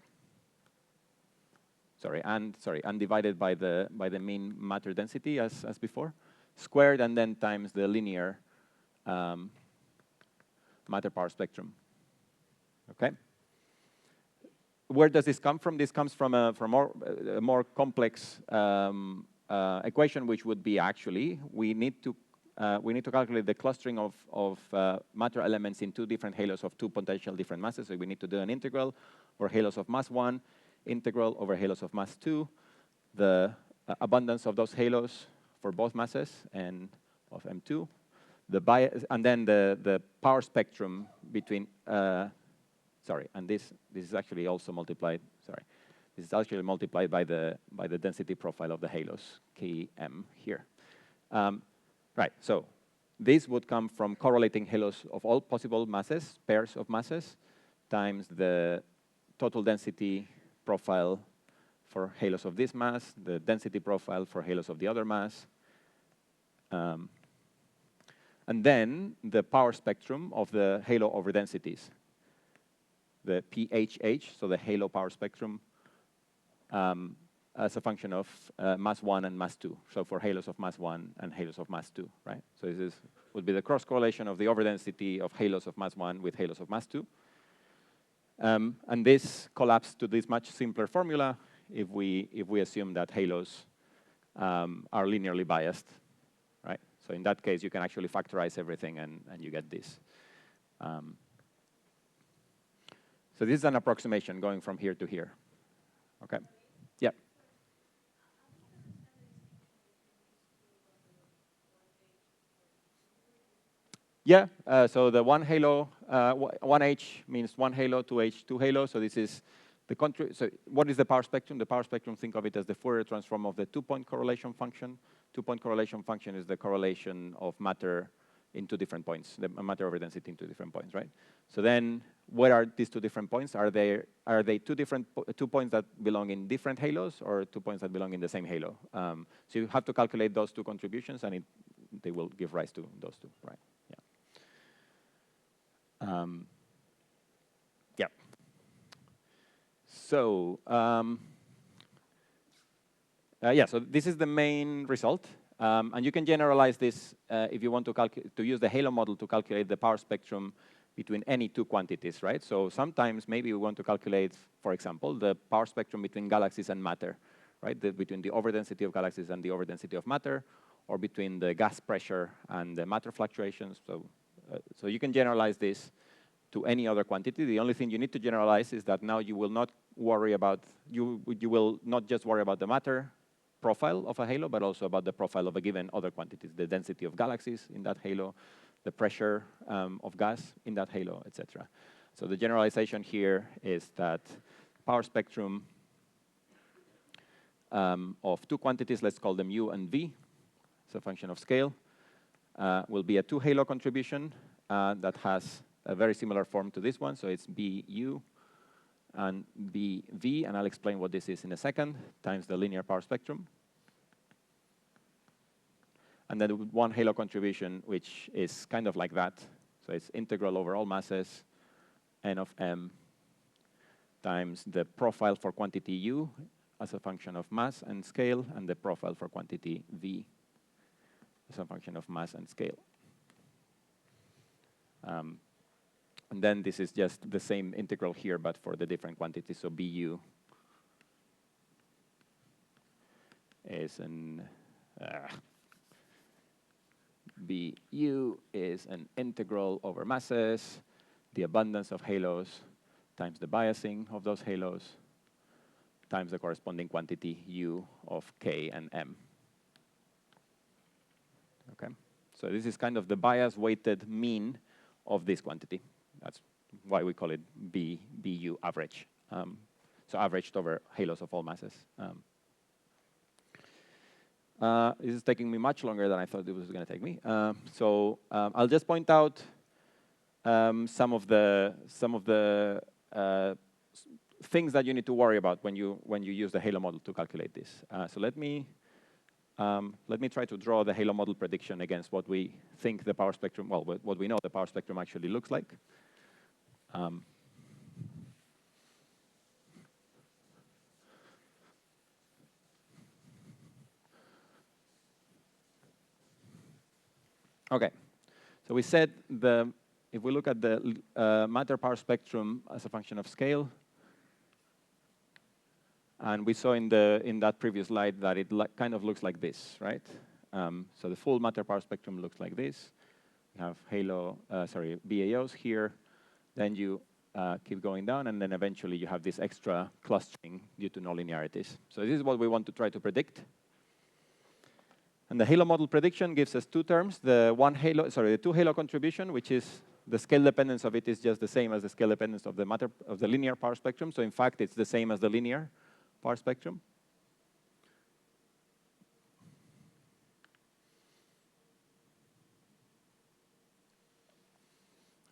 And divided by the mean matter density as before, squared, and then times the linear matter power spectrum. Okay. Where does this come from? This comes from a more complex equation, which would be actually we need to calculate the clustering of matter elements in two different halos of two potential different masses. So we need to do an integral over halos of mass 1, integral over halos of mass 2, the abundance of those halos for both masses and of M2, the bias, and then the power spectrum between. And this is actually also multiplied. This is actually multiplied by the density profile of the halos, Km here. Right. So this would come from correlating halos of all possible masses, pairs of masses, times the total density profile for halos of this mass, the density profile for halos of the other mass, and then the power spectrum of the halo over densities, the PHH, so the halo power spectrum, as a function of mass 1 and mass 2. So for halos of mass 1 and halos of mass 2, right? So this would be the cross correlation of the overdensity of halos of mass 1 with halos of mass 2. And this collapses to this much simpler formula if we assume that halos are linearly biased, right? So in that case, you can actually factorize everything and you get this. So this is an approximation going from here to here. Okay. Yeah. Yeah, so the one halo, 1H means one halo, 2H, two halo. So this is the so what is the power spectrum? The power spectrum, think of it as the Fourier transform of the two-point correlation function. Two-point correlation function is the correlation of matter in two different points, the matter over density in two different points, right? So then, where are these two different points? Are they two points that belong in different halos, or 2 points that belong in the same halo? So you have to calculate those two contributions, and they will give rise to those two, right? Yeah. So so this is the main result, and you can generalize this if you want to use the halo model to calculate the power spectrum between any two quantities, right? So sometimes maybe we want to calculate, for example, the power spectrum between galaxies and matter, right? Between the overdensity of galaxies and the overdensity of matter, or between the gas pressure and the matter fluctuations. So you can generalize this to any other quantity. The only thing you need to generalize is that now you will not worry about, you will not just worry about the matter profile of a halo, but also about the profile of a given other quantities, the density of galaxies in that halo, the pressure of gas in that halo, etc. So the generalization here is that power spectrum of two quantities, let's call them U and V, it's a function of scale, will be a two halo contribution that has a very similar form to this one. So it's BU and BV, and I'll explain what this is in a second, times the linear power spectrum. And then one halo contribution, which is kind of like that. So it's integral over all masses, n of m, times the profile for quantity U as a function of mass and scale, and the profile for quantity V as a function of mass and scale. And then this is just the same integral here, but for the different quantities. So BU is an integral over masses, the abundance of halos times the biasing of those halos times the corresponding quantity U of K and M. Okay, so this is kind of the bias-weighted mean of this quantity. That's why we call it BU average. So averaged over halos of all masses. This is taking me much longer than I thought it was going to take me. I'll just point out some of the things that you need to worry about when you use the halo model to calculate this. So let me try to draw the halo model prediction against what we think the power spectrum, well, what we know the power spectrum actually looks like. Okay, so we said if we look at the matter power spectrum as a function of scale, and we saw in that previous slide that it kind of looks like this, right? So the full matter power spectrum looks like this. We have BAOs here. Then you keep going down, and then eventually you have this extra clustering due to nonlinearities. So this is what we want to try to predict. And the halo model prediction gives us two terms: the two halo contribution, which is the scale dependence of it is just the same as the scale dependence of the linear power spectrum. So in fact, it's the same as the linear power spectrum.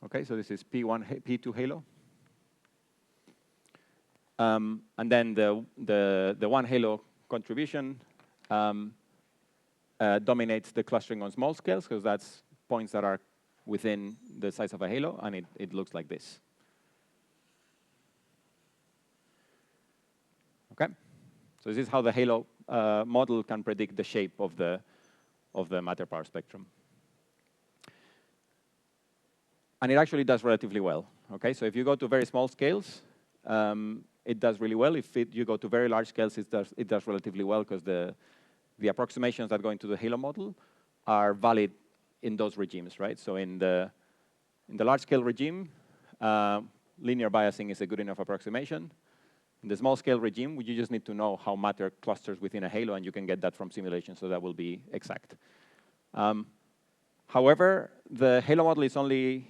Okay, so this is P2 halo. And then the one halo contribution dominates the clustering on small scales, because that's points that are within the size of a halo, and it looks like this. Okay, so this is how the halo model can predict the shape of the matter power spectrum. And it actually does relatively well. Okay, so if you go to very small scales, it does really well. If you go to very large scales, it does relatively well, because the approximations that go into the halo model are valid in those regimes, right? So in the large scale regime, linear biasing is a good enough approximation. In the small scale regime, you just need to know how matter clusters within a halo, and you can get that from simulation, so that will be exact. However, the halo model is only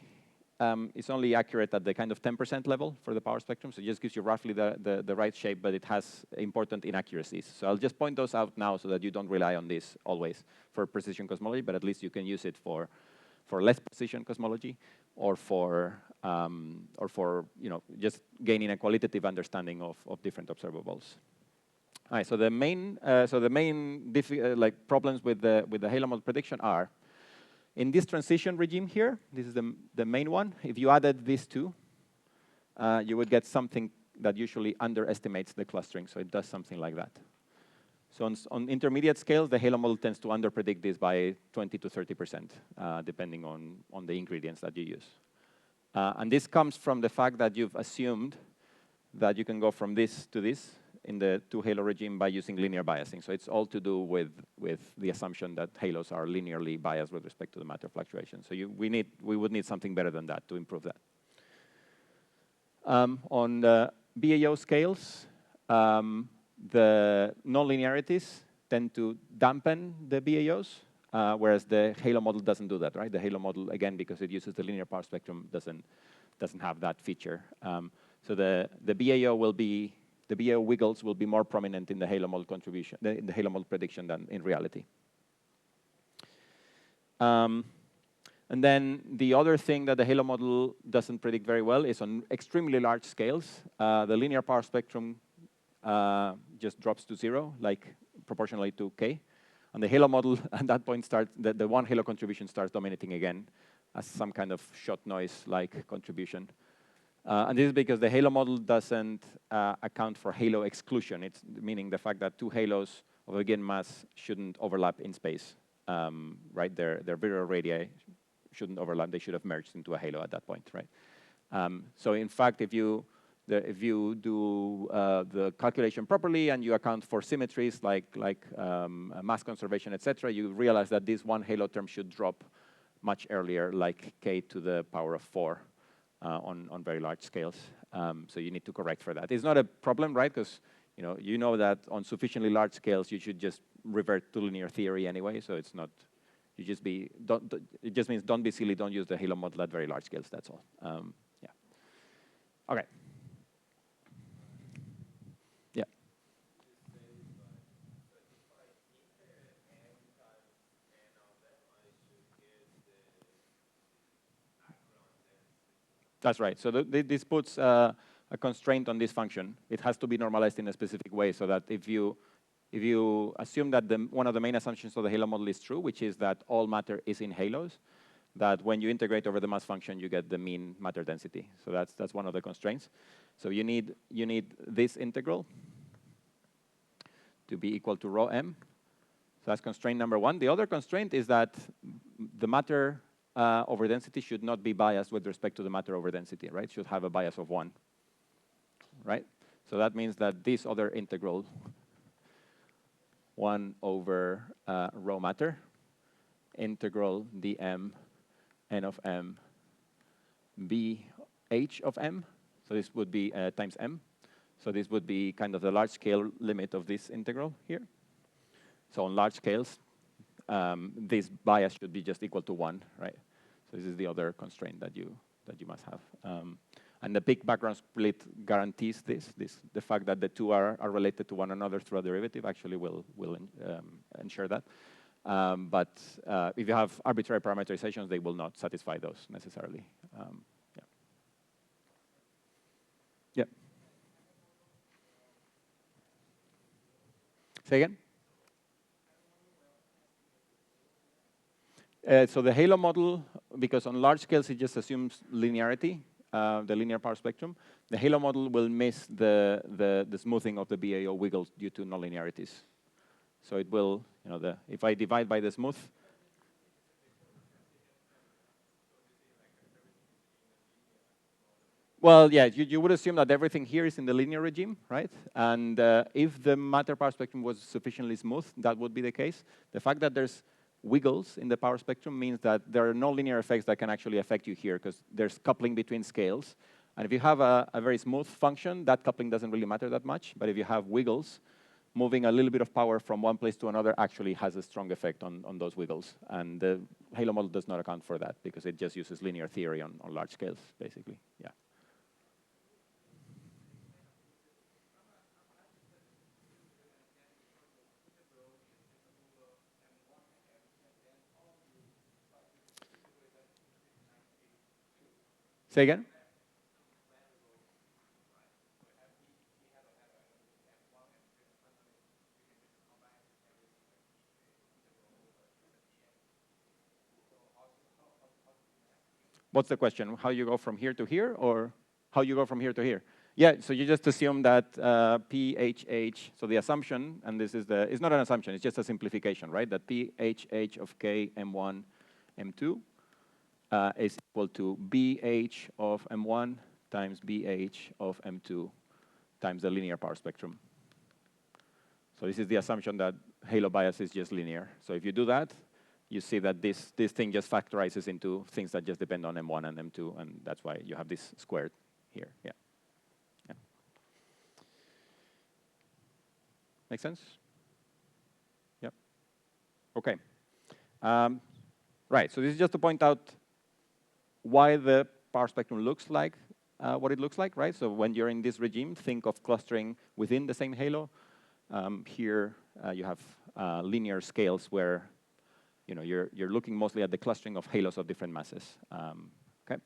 accurate at the kind of 10% level for the power spectrum, so it just gives you roughly the right shape, but it has important inaccuracies. So I'll just point those out now so that you don't rely on this always for precision cosmology, but at least you can use it for less precision cosmology, or for just gaining a qualitative understanding of different observables. All right, so the main problems with the halo model prediction are, in this transition regime here, this is the main one. If you added these two, you would get something that usually underestimates the clustering, so it does something like that. So on intermediate scales, the halo model tends to underpredict this by 20 to 30%, depending on the ingredients that you use. And this comes from the fact that you've assumed that you can go from this to this in the two halo regime by using linear biasing. So it's all to do with the assumption that halos are linearly biased with respect to the matter fluctuation. So we would need something better than that to improve that. On the BAO scales, the nonlinearities tend to dampen the BAOs, whereas the Halo model doesn't do that, right? The Halo model, again, because it uses the linear power spectrum, doesn't have that feature. So the BAO will be, the BAO wiggles will be more prominent in the Halo model contribution, in the Halo model prediction than in reality. And then the other thing that the Halo model doesn't predict very well is on extremely large scales. The linear power spectrum just drops to 0, like proportionally to k. And the Halo model at that point starts, the one Halo contribution starts dominating again as some kind of shot noise-like contribution. And this is because the Halo model doesn't account for Halo exclusion. It's meaning the fact that two halos of a given mass shouldn't overlap in space, right? Their virial radii shouldn't overlap. They should have merged into a halo at that point, right? So in fact, if you do the calculation properly and you account for symmetries like mass conservation, etc., you realize that this one halo term should drop much earlier, like k to the power of 4 on very large scales. So you need to correct for that. It's not a problem, right? Because you know that on sufficiently large scales you should just revert to linear theory anyway. So it's not. You just be. It just means don't be silly. Don't use the Halo model at very large scales. That's all. Yeah. Okay. Yeah. That's right. So this puts a constraint on this function. It has to be normalized in a specific way so that if you assume that one of the main assumptions of the Halo model is true, which is that all matter is in halos, that when you integrate over the mass function, you get the mean matter density. So that's one of the constraints. So you need this integral to be equal to rho m. So that's constraint number 1. The other constraint is that the matter over density should not be biased with respect to the matter over density, right? It should have a bias of 1, right? So that means that this other integral, 1 over rho matter, integral dm n of m b h of m. So this would be times m. So this would be kind of the large scale limit of this integral here. So on large scales, this bias should be just equal to 1, right? So this is the other constraint that you must have. And the big background split guarantees the fact that the two are related to one another through a derivative actually will ensure that. But if you have arbitrary parameterizations, they will not satisfy those necessarily. Yeah. Yeah. Say again? So the Halo model, because on large scales it just assumes linearity, the linear power spectrum, the Halo model will miss the smoothing of the BAO wiggles due to nonlinearities. So it will, if I divide by the smooth, well, yeah, you would assume that everything here is in the linear regime, right? And if the matter power spectrum was sufficiently smooth, that would be the case. The fact that there's wiggles in the power spectrum means that there are no linear effects that can actually affect you here because there's coupling between scales. And if you have a very smooth function, that coupling doesn't really matter that much. But if you have wiggles, moving a little bit of power from one place to another actually has a strong effect on those wiggles. And the Halo model does not account for that because it just uses linear theory on large scales, basically. Yeah. Say again? What's the question? How you go from here to here, or how you go from here to here? Yeah, so you just assume that PHH, so the assumption, and this is it's not an assumption, it's just a simplification, right? That PHH of K, M1, M2 is equal to BH of M1 times BH of M2 times the linear power spectrum. So this is the assumption that Halo bias is just linear. So if you do that, you see that this thing just factorizes into things that just depend on M1 and M2, and that's why you have this squared here. Yeah. Yeah. Make sense? Yep. Okay. Right, so this is just to point out why the power spectrum looks like what it looks like, right? So when you're in this regime, think of clustering within the same halo. Here you have linear scales where you're looking mostly at the clustering of halos of different masses. Okay,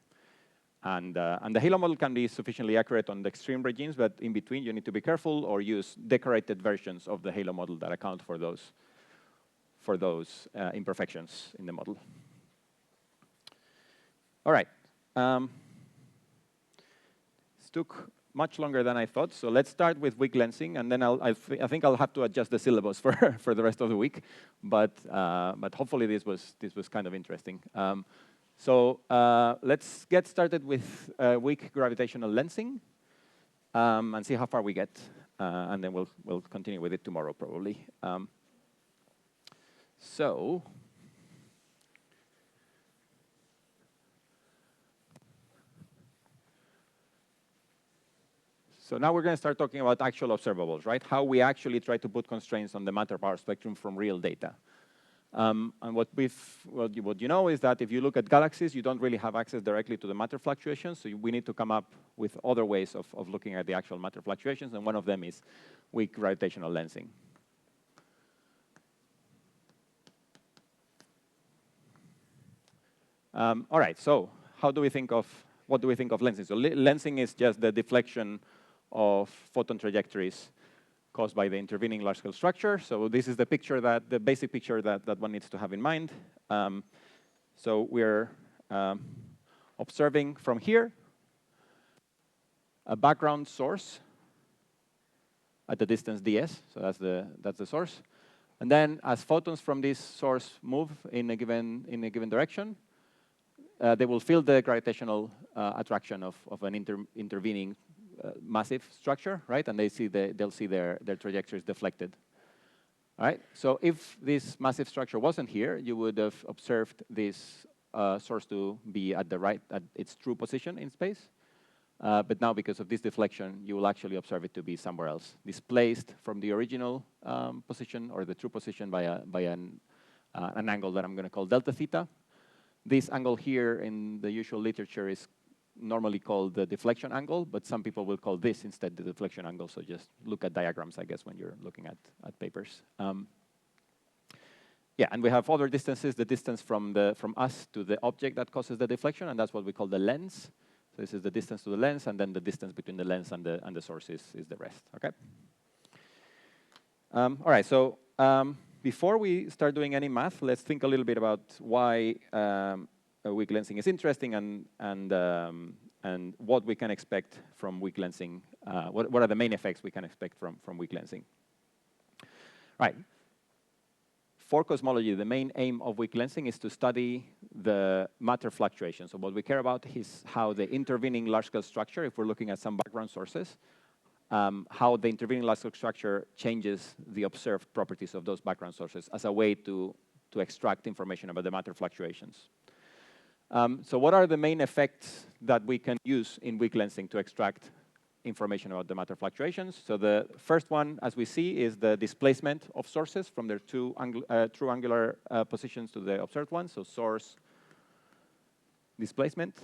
and the halo model can be sufficiently accurate on the extreme regimes, but in between you need to be careful or use decorated versions of the halo model that account for those imperfections in the model. All right. This took much longer than I thought, so let's start with weak lensing, and then I think I'll have to adjust the syllabus for the rest of the week. But hopefully this was kind of interesting. So let's get started with weak gravitational lensing and see how far we get, and then we'll continue with it tomorrow probably. So now we're going to start talking about actual observables, right? How we actually try to put constraints on the matter power spectrum from real data. And what you know is that if you look at galaxies, you don't really have access directly to the matter fluctuations, so we need to come up with other ways of looking at the actual matter fluctuations, and one of them is weak gravitational lensing. All right, so what do we think of lensing? So lensing is just the deflection of photon trajectories caused by the intervening large-scale structure. So this is the basic picture that one needs to have in mind. So we're observing from here a background source at the distance ds. So that's the source. And then as photons from this source move in a given direction, they will feel the gravitational attraction of an intervening massive structure, right? And they'll see their trajectories deflected. All right. So if this massive structure wasn't here, you would have observed this source to be at its true position in space. But now, because of this deflection, you will actually observe it to be somewhere else, displaced from the original position or the true position by an angle that I'm going to call delta theta. This angle here in the usual literature is normally called the deflection angle, but some people will call this instead the deflection angle. So just look at diagrams, I guess, when you're looking at papers. Yeah, and we have other distances, the distance from us to the object that causes the deflection, and that's what we call the lens. So this is the distance to the lens, and then the distance between the lens and the source is the rest, okay? All right, so before we start doing any math, let's think a little bit about why weak lensing is interesting and what we can expect from weak lensing. What are the main effects we can expect from weak lensing? Right. For cosmology, the main aim of weak lensing is to study the matter fluctuation. So what we care about is how the intervening large-scale structure, if we're looking at some background sources, how the intervening large-scale structure changes the observed properties of those background sources as a way to extract information about the matter fluctuations. So what are the main effects that we can use in weak lensing to extract information about the matter fluctuations? So the first one, as we see, is the displacement of sources from their true angular positions to the observed ones. So source displacement.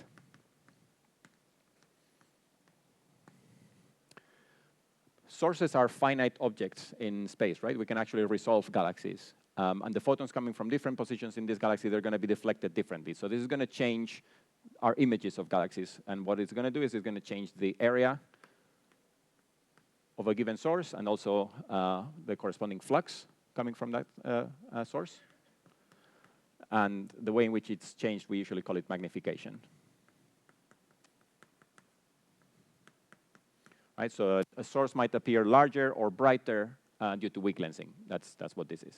Sources are finite objects in space, right? We can actually resolve galaxies. And the photons coming from different positions in this galaxy, they're going to be deflected differently. So this is going to change our images of galaxies. And what it's going to do is it's going to change the area of a given source and also the corresponding flux coming from that source. And the way in which it's changed, we usually call it magnification. Right, so a source might appear larger or brighter due to weak lensing. That's what this is.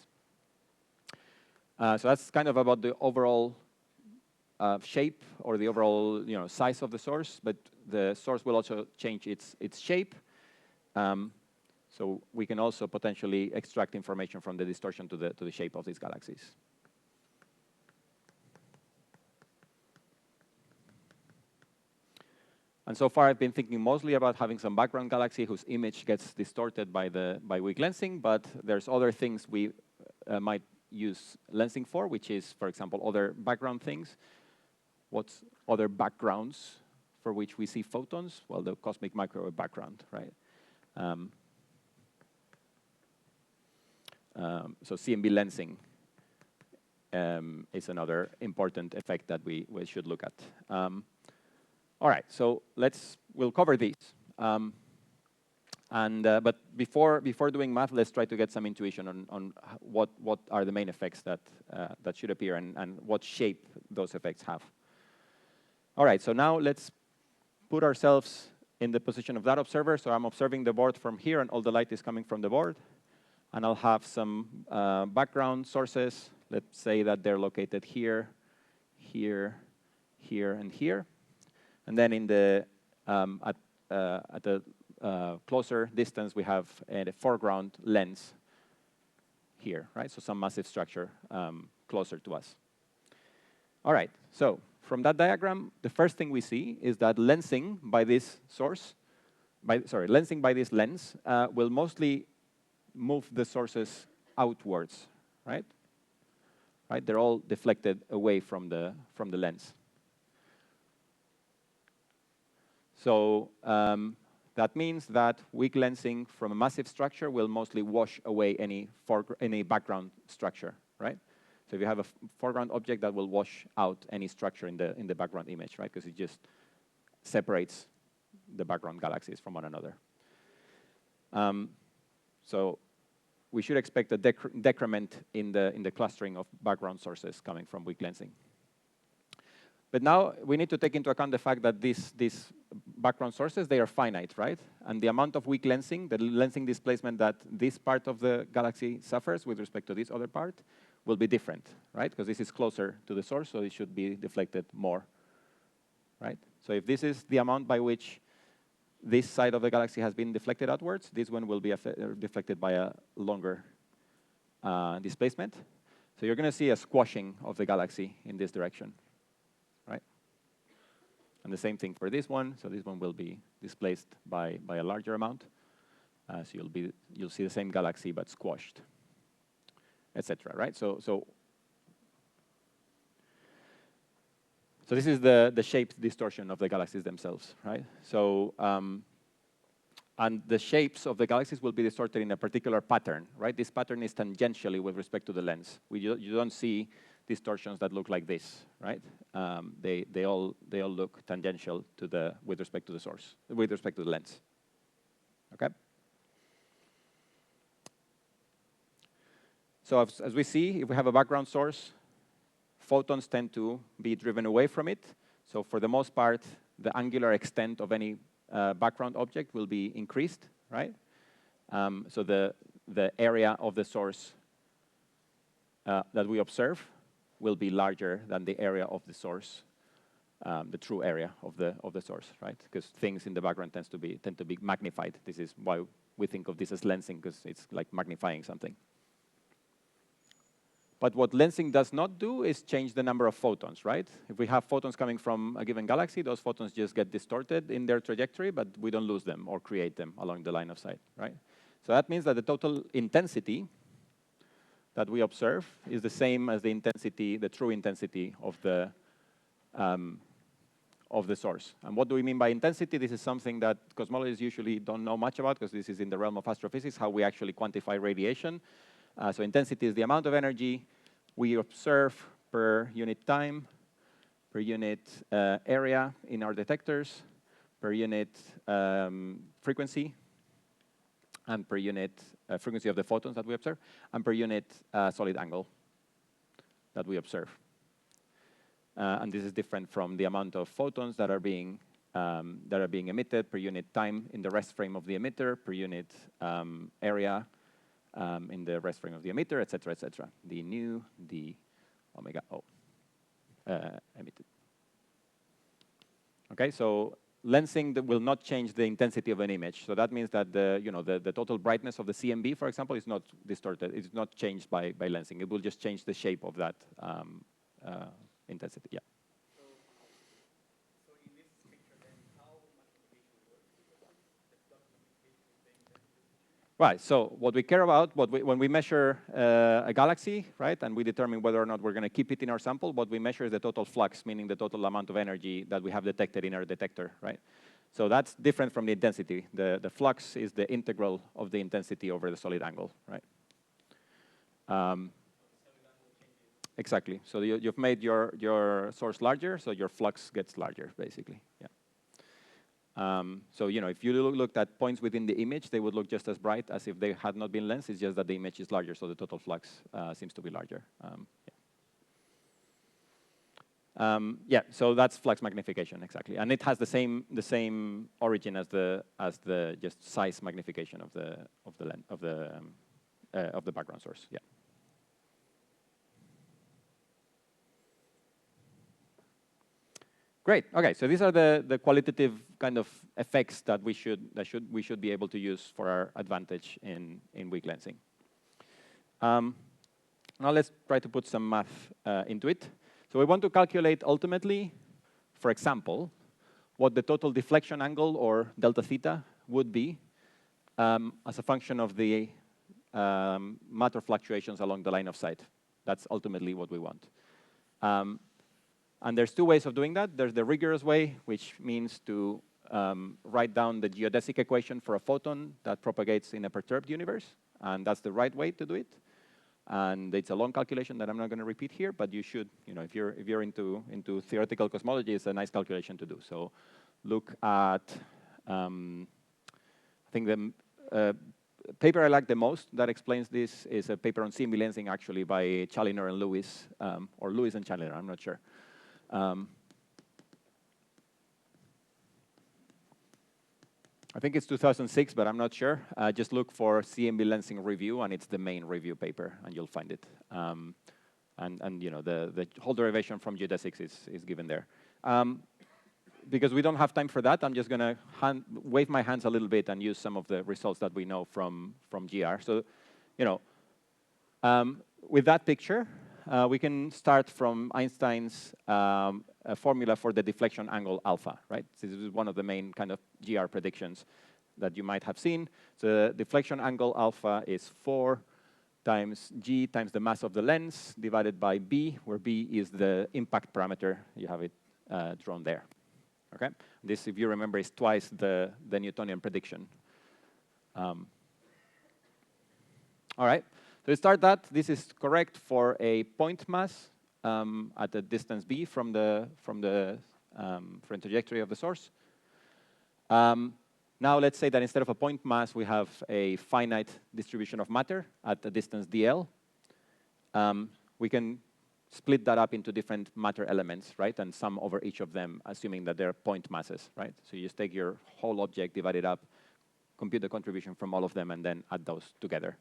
So that's kind of about the overall shape or the overall size of the source, but the source will also change its shape. So we can also potentially extract information from the distortion to the shape of these galaxies. And so far, I've been thinking mostly about having some background galaxy whose image gets distorted by weak lensing, but there's other things we might use lensing for, which is, for example, other background things. What's other backgrounds for which we see photons? Well, the cosmic microwave background, right? So CMB lensing is another important effect that we should look at. All right, so we'll cover these. But before doing math, let's try to get some intuition on what are the main effects that should appear and what shape those effects have. All right, so now let's put ourselves in the position of that observer. So I'm observing the board from here, and all the light is coming from the board. And I'll have some background sources. Let's say that they're located here, here, here, and here. And then in the at the closer distance, we have a foreground lens here, right? So some massive structure closer to us. All right, so from that diagram, the first thing we see is that lensing by this source, lensing by this lens will mostly move the sources outwards, right? Right, they're all deflected away from the lens. So that means that weak lensing from a massive structure will mostly wash away any background structure, right? So if you have a foreground object, that will wash out any structure in the background image, right? Because it just separates the background galaxies from one another. So we should expect a decrement in the clustering of background sources coming from weak lensing. But now we need to take into account the fact that these background sources, they are finite, right? And the amount of weak lensing, the lensing displacement that this part of the galaxy suffers with respect to this other part, will be different, right? Because this is closer to the source, so it should be deflected more, right? So if this is the amount by which this side of the galaxy has been deflected outwards, this one will be deflected by a longer displacement. So you're going to see a squashing of the galaxy in this direction, right? And the same thing for this one. So this one will be displaced by a larger amount. So you'll see the same galaxy but squashed, etc. Right? So this is the shape distortion of the galaxies themselves, right? So and the shapes of the galaxies will be distorted in a particular pattern, right? This pattern is tangentially with respect to the lens. You don't see distortions that look like this, right? They all look tangential to with respect to the source, with respect to the lens. Okay. So as we see, if we have a background source, photons tend to be driven away from it. So for the most part, the angular extent of any background object will be increased, right? So the area of the source that we observe will be larger than the area of the source, the true area of the source, right? Because things in the background tend to be magnified. This is why we think of this as lensing, because it's like magnifying something. But what lensing does not do is change the number of photons, right? If we have photons coming from a given galaxy, those photons just get distorted in their trajectory, but we don't lose them or create them along the line of sight, right? So that means that the total intensity that we observe is the same as the intensity, the true intensity of the source. And what do we mean by intensity? This is something that cosmologists usually don't know much about, because this is in the realm of astrophysics, how we actually quantify radiation. So intensity is the amount of energy we observe per unit time, per unit area in our detectors, per unit frequency, and per unit frequency of the photons that we observe, and per unit solid angle that we observe. And this is different from the amount of photons that are being emitted per unit time in the rest frame of the emitter, per unit area in the rest frame of the emitter, etc., etc. The nu, the omega O emitted. Okay, so lensing will not change the intensity of an image. So that means that the total brightness of the CMB, for example, is not distorted. It's not changed by lensing. It will just change the shape of that intensity. Yeah. So in this picture, then, how much Right, so what we care about, when we measure a galaxy, right, and we determine whether or not we're going to keep it in our sample, what we measure is the total flux, meaning the total amount of energy that we have detected in our detector, right? So that's different from the intensity. The flux is the integral of the intensity over the solid angle, right? Exactly. So you've made your source larger, so your flux gets larger, basically, yeah. So if you looked at points within the image, they would look just as bright as if they had not been lensed. It's just that the image is larger, so the total flux seems to be larger. Yeah, so that's flux magnification exactly, and it has the same origin as the just size magnification of the background source. Yeah. Great. Okay, so these are the qualitative kind of effects that we should be able to use for our advantage in weak lensing. Now let's try to put some math into it. So we want to calculate ultimately, for example, what the total deflection angle or delta theta would be as a function of the matter fluctuations along the line of sight. That's ultimately what we want. And there's two ways of doing that. There's the rigorous way, which means to write down the geodesic equation for a photon that propagates in a perturbed universe. And that's the right way to do it. And it's a long calculation that I'm not going to repeat here, but you should, if you're into theoretical cosmology, it's a nice calculation to do. So look at, I think the paper I like the most that explains this is a paper on CMB lensing, actually, by Challinor and Lewis, or Lewis and Challinor, I'm not sure. I think it's 2006, but I'm not sure. Just look for CMB lensing review, and it's the main review paper, and you'll find it. And the whole derivation from geodesics is given there. Because we don't have time for that, I'm just going to wave my hands a little bit and use some of the results that we know from GR. So, with that picture, we can start from Einstein's formula for the deflection angle alpha, right? This is one of the main kind of GR predictions that you might have seen. So the deflection angle alpha is 4 times g times the mass of the lens divided by b, where b is the impact parameter. You have it drawn there. Okay? This, if you remember, is twice the Newtonian prediction. All right. So to start that, this is correct for a point mass at a distance b from the trajectory of the source. Now let's say that instead of a point mass, we have a finite distribution of matter at a distance dl. We can split that up into different matter elements, right, and sum over each of them, assuming that they're point masses, right? So you just take your whole object, divide it up, compute the contribution from all of them, and then add those together.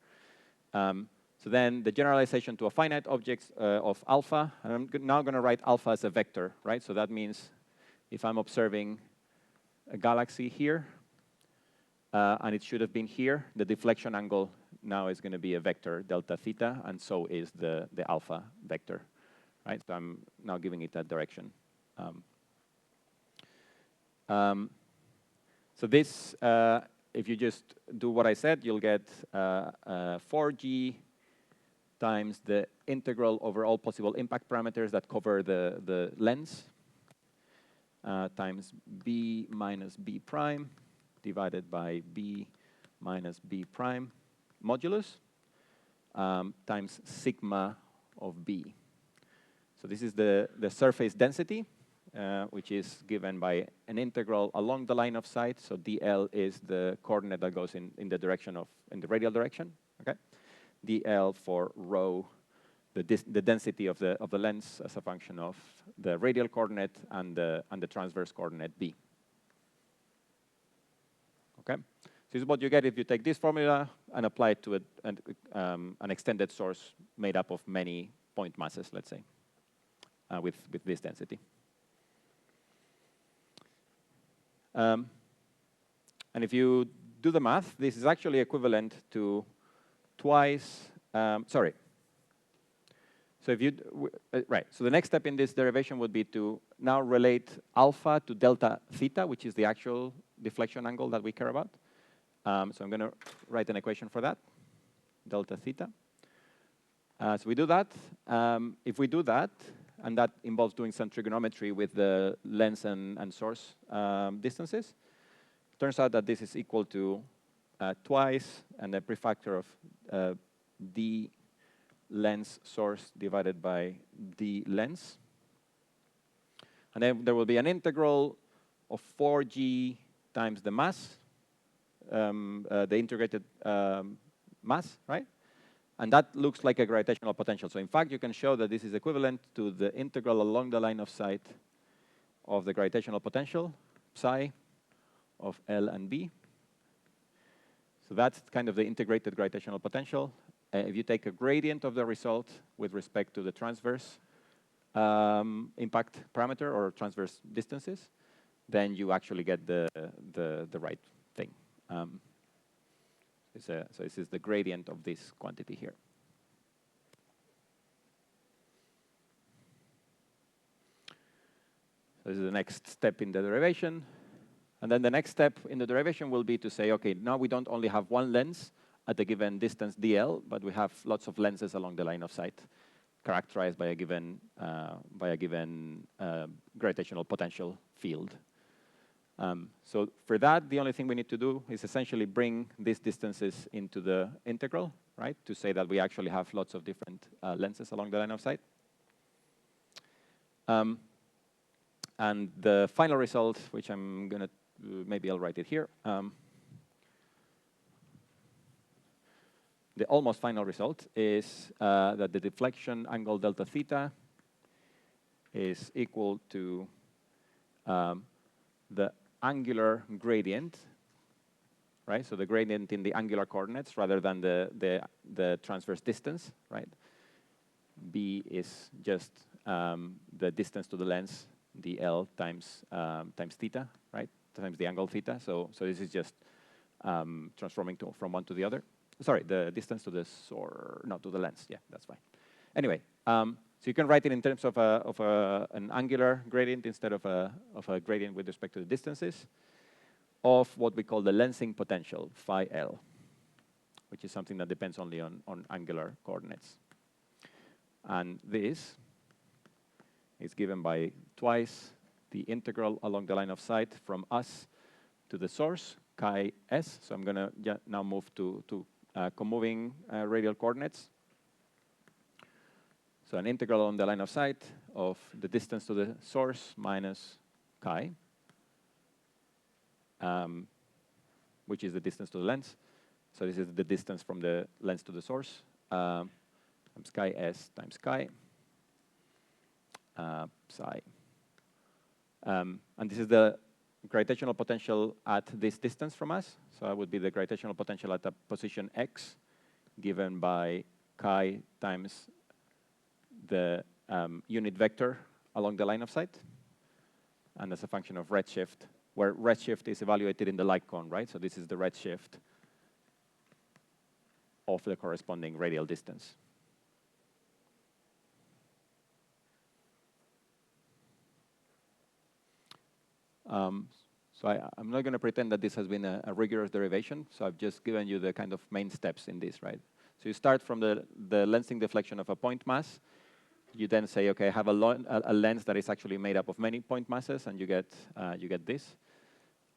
So then the generalization to a finite object of alpha, and I'm now going to write alpha as a vector, right? So that means if I'm observing a galaxy here, and it should have been here, the deflection angle now is going to be a vector, delta theta, and so is the alpha vector, right? So I'm now giving it that direction. So this, if you just do what I said, you'll get 4g times the integral over all possible impact parameters that cover the lens times b minus b prime divided by b minus b prime modulus times sigma of b. So this is the surface density, which is given by an integral along the line of sight. So dl is the coordinate that goes in the direction in the radial direction. Okay, dl for rho, the density of the lens as a function of the radial coordinate and the transverse coordinate b. Okay, so this is what you get if you take this formula and apply it to an extended source made up of many point masses, let's say, with this density. And if you do the math, this is actually equivalent to twice, sorry. So if you, right, so the next step in this derivation would be to now relate alpha to delta theta, which is the actual deflection angle that we care about. So I'm going to write an equation for that, delta theta. So we do that. If we do that, and that involves doing some trigonometry with the lens and source distances, turns out that this is equal to twice and a prefactor of d lens source divided by d lens. And then there will be an integral of 4g times the mass, the integrated mass, right? And that looks like a gravitational potential. So in fact, you can show that this is equivalent to the integral along the line of sight of the gravitational potential, psi, of L and B. So that's kind of the integrated gravitational potential. If you take a gradient of the result with respect to the transverse impact parameter or transverse distances, then you actually get the right thing. So this is the gradient of this quantity here. So this is the next step in the derivation. And then the next step in the derivation will be to say, OK, now we don't only have one lens at a given distance dl, but we have lots of lenses along the line of sight characterized by a given gravitational potential field. So for that, the only thing we need to do is essentially bring these distances into the integral, right, to say that we actually have lots of different lenses along the line of sight. And the final result, which I'm going to, maybe I'll write it here. The almost final result is that the deflection angle delta theta is equal to the angular gradient, right? So the gradient in the angular coordinates rather than the transverse distance, right? B is just the distance to the lens, dl times theta, right? Times the angle theta. So this is just transforming from one to the other. Sorry, the distance to the source, not to the lens. Yeah, that's fine. Anyway, so you can write it in terms of an angular gradient instead of a gradient with respect to the distances of what we call the lensing potential, phi L, which is something that depends only on angular coordinates. And this is given by twice the integral along the line of sight from us to the source, chi s. So I'm going to now move to comoving radial coordinates. So an integral on the line of sight of the distance to the source minus chi, which is the distance to the lens. So this is the distance from the lens to the source, times chi s times chi, psi. And this is the gravitational potential at this distance from us. So that would be the gravitational potential at a position x given by chi times the unit vector along the line of sight. And as a function of redshift, where redshift is evaluated in the light cone, right? So this is the redshift of the corresponding radial distance. So I'm not going to pretend that this has been a rigorous derivation. So I've just given you the kind of main steps in this, right? So you start from the lensing deflection of a point mass. You then say, OK, I have a lens that is actually made up of many point masses, and you get this.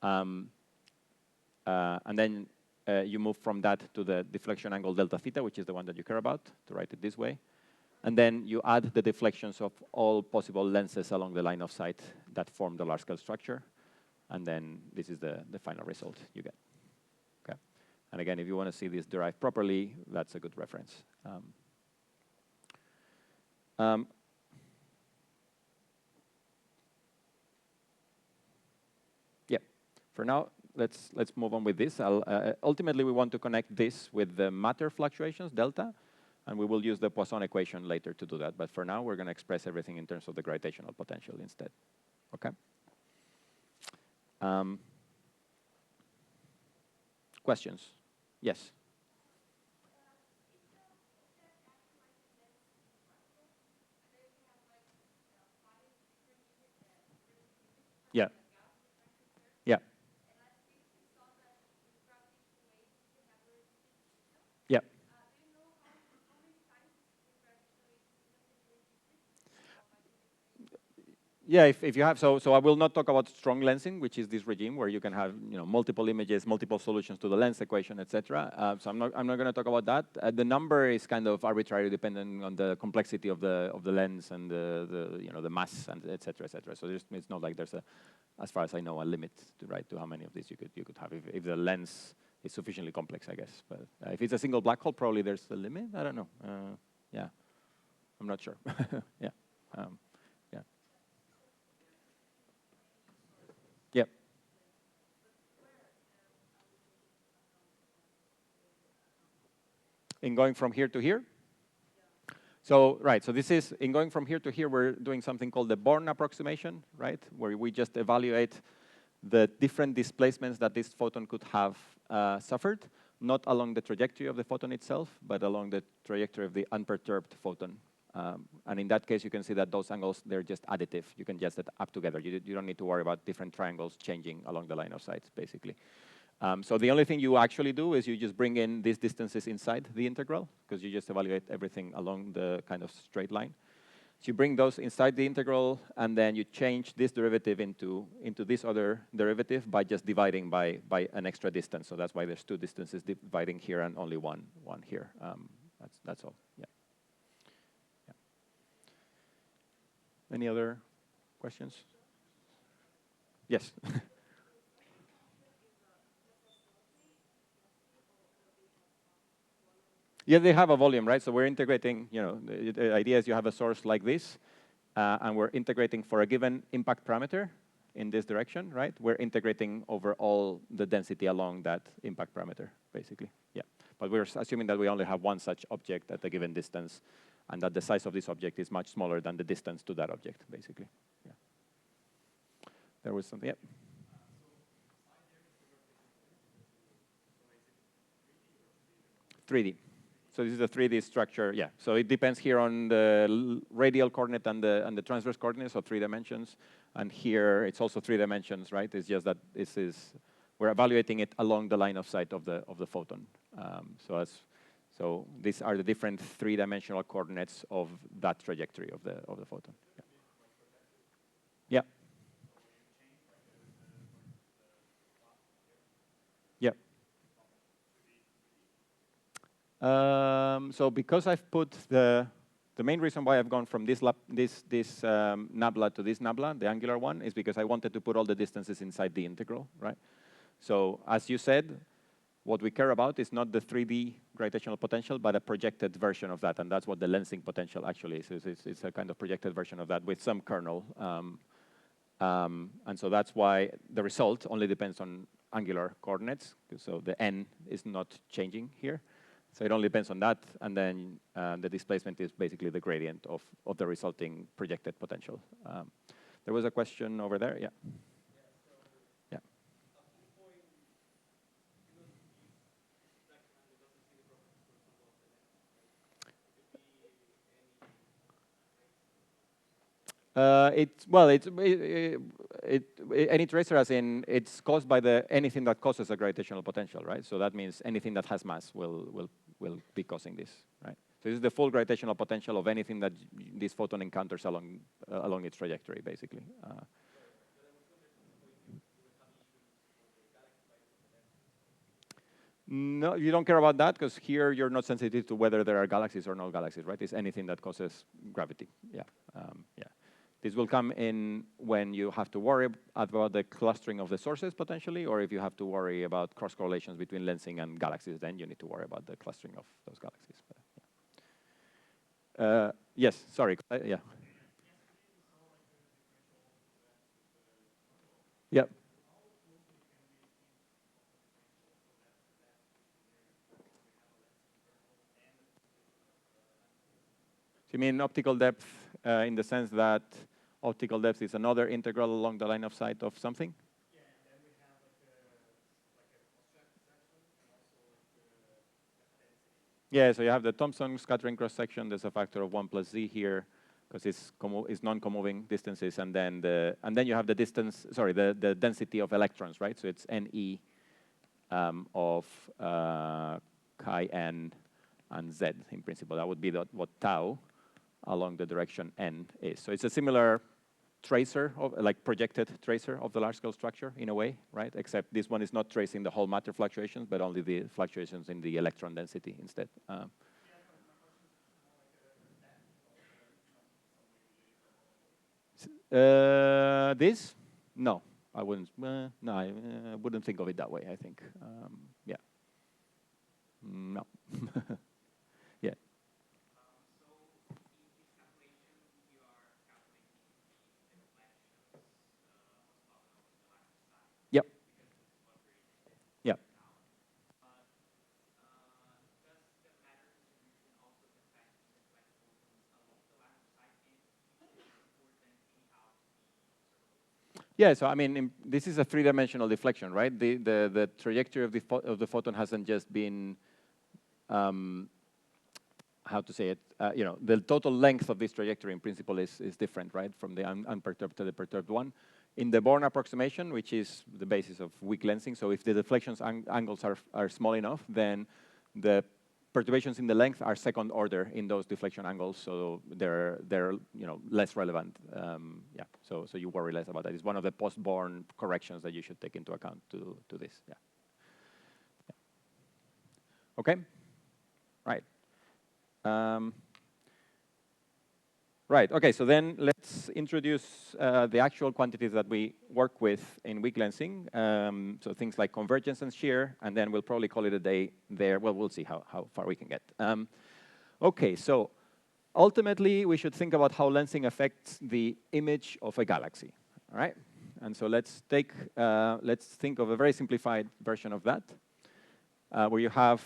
And then you move from that to the deflection angle delta theta, which is the one that you care about, to write it this way. And then you add the deflections of all possible lenses along the line of sight that form the large-scale structure. And then this is the final result you get. Okay. And again, if you want to see this derived properly, that's a good reference. Yeah. For now, let's move on with this. Ultimately, we want to connect this with the matter fluctuations, delta. And we will use the Poisson equation later to do that. But for now, we're going to express everything in terms of the gravitational potential instead. OK? Questions? Yes? Yeah. Yeah. Yeah, if you have, so I will not talk about strong lensing, which is this regime where you can have multiple images, multiple solutions to the lens equation, etc. So I'm not going to talk about that. The number is kind of arbitrary, depending on the complexity of the lens and the mass and etc. So it's not like there's as far as I know, a limit to how many of these you could have if the lens is sufficiently complex, I guess. But if it's a single black hole, probably there's a limit. I don't know. Yeah, I'm not sure. Yeah. Yeah. Yep. In going from here to here? So, right, so this is, in going from here to here, we're doing something called the Born approximation, right? Where we just evaluate the different displacements that this photon could have suffered, not along the trajectory of the photon itself, but along the trajectory of the unperturbed photon. And in that case, you can see that those angles, they're just additive. You can just add up together. You don't need to worry about different triangles changing along the line of sight, basically. So the only thing you actually do is you just bring in these distances inside the integral, because you just evaluate everything along the kind of straight line. So you bring those inside the integral, and then you change this derivative into this other derivative by just dividing by an extra distance. So that's why there's two distances dividing here and only one here. That's all. Yeah. Any other questions? Yes. Yeah, they have a volume, right? So we're integrating, the idea is you have a source like this, and we're integrating for a given impact parameter in this direction, right? We're integrating over all the density along that impact parameter, basically. Yeah. But we're assuming that we only have one such object at a given distance, and that the size of this object is much smaller than the distance to that object, basically. Yeah. There was something, yeah. 3D. So this is a 3D structure, yeah. So it depends here on the radial coordinate and the transverse coordinates, so 3 dimensions. And here it's also 3 dimensions, right? It's just that we're evaluating it along the line of sight of the photon. So these are the different 3-dimensional coordinates of that trajectory of the photon. Yeah. Yeah. So because I've put the main reason why I've gone from this nabla to this nabla, the angular one, is because I wanted to put all the distances inside the integral, right? So as you said, what we care about is not the 3D gravitational potential, but a projected version of that, and that's what the lensing potential actually is. It's a kind of projected version of that with some kernel. And so that's why the result only depends on angular coordinates. So the n is not changing here. So it only depends on that, and then the displacement is basically the gradient of the resulting projected potential. There was a question over there, yeah. Yeah. Any tracer, as in it's caused by anything that causes a gravitational potential, right? So that means anything that has mass will be causing this, right? So this is the full gravitational potential of anything that this photon encounters along its trajectory, basically. No, you don't care about that, because here you're not sensitive to whether there are galaxies or no galaxies, right? It's anything that causes gravity. Yeah. Yeah. This will come in when you have to worry about the clustering of the sources, potentially, or if you have to worry about cross-correlations between lensing and galaxies, then you need to worry about the clustering of those galaxies. But, yeah. Yes, sorry. Yeah. Yeah. You mean optical depth in the sense that optical depth is another integral along the line of sight of something? Yeah, and then we have like a cross-section and also density. Yeah, so you have the Thomson scattering cross-section. There's a factor of 1 plus z here, because it's non-comoving distances, and then you have the distance. Sorry, the density of electrons, right? So it's Ne of chi n and z in principle. That would be what tau along the direction n is. So it's a similar tracer, like projected tracer of the large-scale structure in a way, right? Except this one is not tracing the whole matter fluctuations, but only the fluctuations in the electron density instead. Yeah, my question is more like a stat or some way This? No, I wouldn't. No, I wouldn't think of it that way. I think, yeah, no, yeah. So in this calculation, you are calculating the reflections of photon over the left side Yep. because this is what we're interested in Yep. now. But does the matter distribution also affect the reflect photons along the line of sight, and is this important anyhow to be observable? Yeah, so I mean, this is a three-dimensional deflection, right? The trajectory of the photon hasn't just been, how to say it, you know, the total length of this trajectory in principle is different, right, from the unperturbed to the perturbed one. In the Born approximation, which is the basis of weak lensing, so if the deflections angles are small enough, then the perturbations in the length are second order in those deflection angles, so they're you know, less relevant. Yeah, so you worry less about that. It's one of the post-Born corrections that you should take into account to this. Yeah. Okay. Right. Right, okay, so then let's introduce the actual quantities that we work with in weak lensing. So things like convergence and shear, and then we'll probably call it a day there. Well, we'll see how far we can get. Okay, so ultimately, we should think about how lensing affects the image of a galaxy, all right? And so let's think of a very simplified version of that, where you have,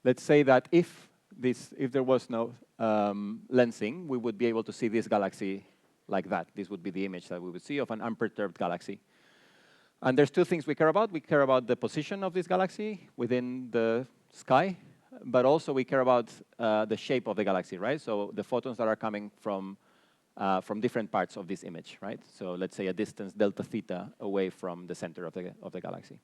let's say that if there was no lensing, we would be able to see this galaxy like that. This would be the image that we would see of an unperturbed galaxy. And there's two things we care about. We care about the position of this galaxy within the sky, but also we care about the shape of the galaxy, right? So the photons that are coming from different parts of this image, right? So let's say a distance delta theta away from the center of the galaxy.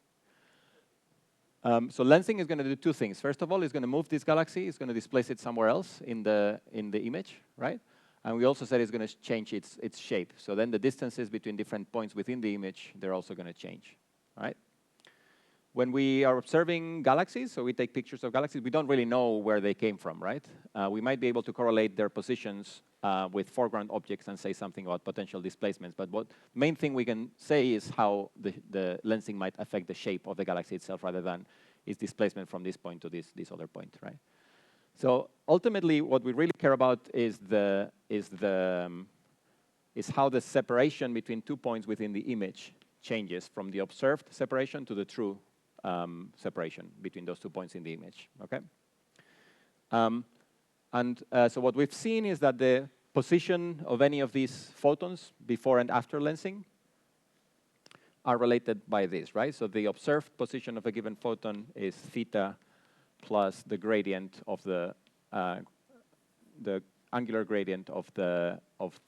So lensing is going to do two things. First of all, it's going to move this galaxy. It's going to displace it somewhere else in the image, right? And we also said it's going to change its shape. So then the distances between different points within the image, they're also going to change, right? When we are observing galaxies, so we take pictures of galaxies, we don't really know where they came from, right? We might be able to correlate their positions with foreground objects and say something about potential displacements. But what main thing we can say is how the lensing might affect the shape of the galaxy itself rather than its displacement from this point to this other point, right? So ultimately, what we really care about is how the separation between 2 points within the image changes from the observed separation to the true separation between those 2 points in the image, okay? So what we've seen is that the position of any of these photons before and after lensing are related by this, right? So the observed position of a given photon is theta plus the gradient of the angular gradient of the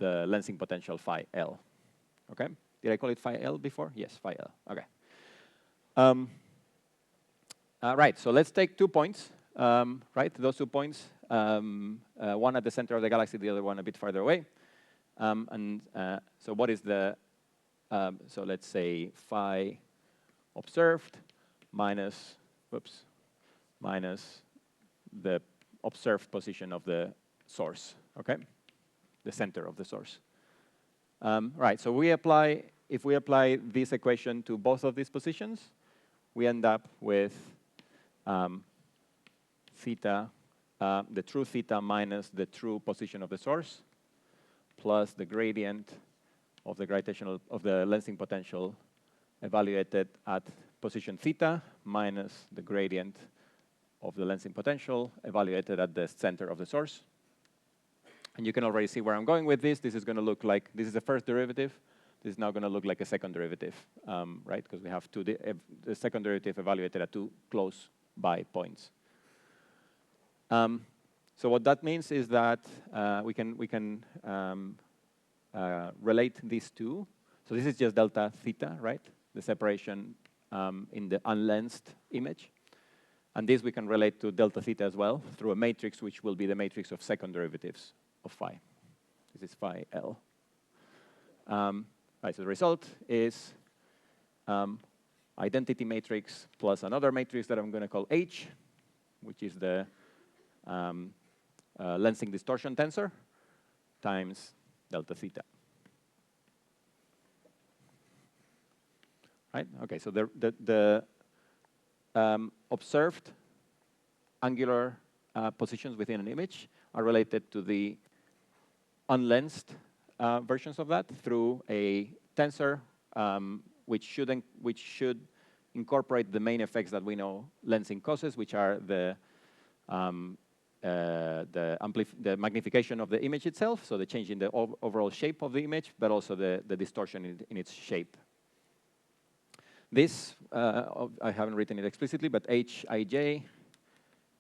lensing potential phi L, okay? Did I call it phi L before? Yes, phi L, okay. Right, so let's take 2 points, right? Those 2 points, one at the center of the galaxy, the other one a bit farther away. So what is the, so let's say phi observed minus the observed position of the source, okay? The center of the source. Right, so if we apply this equation to both of these positions, we end up with theta, the true theta minus the true position of the source, plus the gradient of the lensing potential evaluated at position theta minus the gradient of the lensing potential evaluated at the center of the source. And you can already see where I'm going with this. This is going to look like, this is the first derivative. This is now going to look like a second derivative, right? Because we have the second derivative evaluated at 2 close by points. So what that means is that we can relate these two. So this is just delta theta, right? The separation in the unlensed image. And this we can relate to delta theta as well through a matrix, which will be the matrix of second derivatives of phi. This is phi L. Right, so the result is identity matrix plus another matrix that I'm going to call H, which is the lensing distortion tensor, times delta theta. Right? Okay, so the observed angular positions within an image are related to the unlensed versions of that through a tensor which should incorporate the main effects that we know lensing causes, which are the magnification of the image itself, so the change in the overall shape of the image, but also the distortion in its shape. This, I haven't written it explicitly, but Hij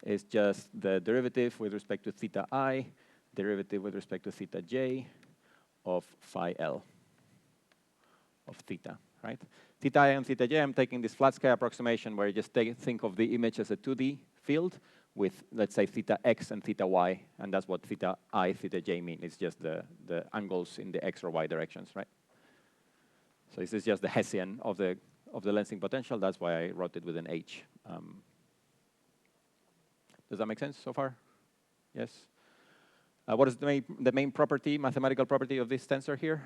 is just the derivative with respect to theta I, derivative with respect to theta j of phi L of theta, right? Theta I and theta j, I'm taking this flat sky approximation where you just think of the image as a 2D field with, let's say, theta x and theta y, and that's what theta I, theta j mean. It's just the angles in the x or y directions, right? So this is just the Hessian of the lensing potential. That's why I wrote it with an H. Does that make sense so far? Yes? What is the main property, mathematical property of this tensor here?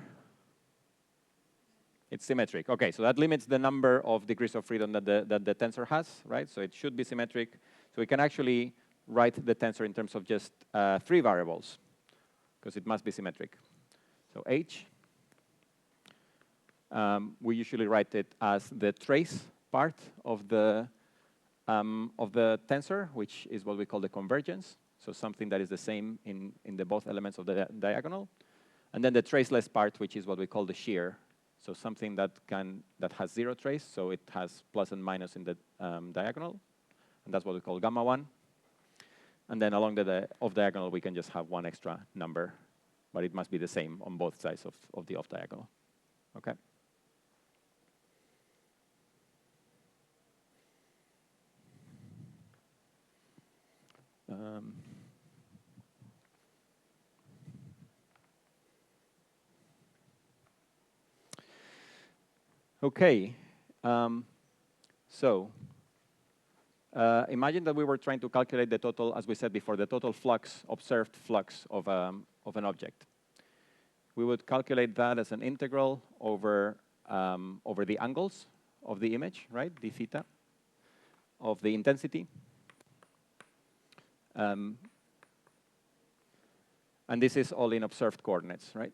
It's symmetric. Okay, so that limits the number of degrees of freedom that the tensor has, right? So it should be symmetric. So we can actually write the tensor in terms of just 3 variables, because it must be symmetric. So H, we usually write it as the trace part of the tensor, which is what we call the convergence. So something that is the same in the both elements of the diagonal. And then the traceless part, which is what we call the shear. So something that has 0 trace, so it has plus and minus in the diagonal. And that's what we call gamma 1. And then along the off-diagonal, we can just have one extra number. But it must be the same on both sides of the off-diagonal. Okay? Okay, so imagine that we were trying to calculate the total, as we said before, the total flux, observed flux of an object. We would calculate that as an integral over the angles of the image, right, d theta, of the intensity. And this is all in observed coordinates, right?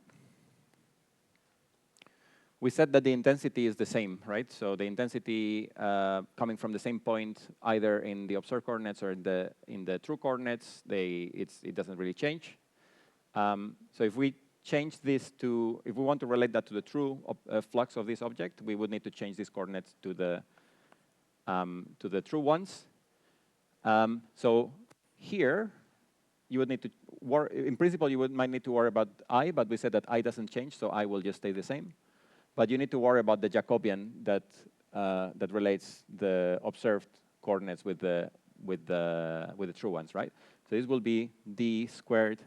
We said that the intensity is the same, right? So the intensity coming from the same point, either in the observed coordinates or in the true coordinates, it doesn't really change. So if we change this to, if we want to relate that to the true flux of this object, we would need to change these coordinates to the true ones. So here, you would need to in principle, you might need to worry about I, but we said that I doesn't change, so I will just stay the same. But you need to worry about the Jacobian that relates the observed coordinates with the true ones, right? So this will be d squared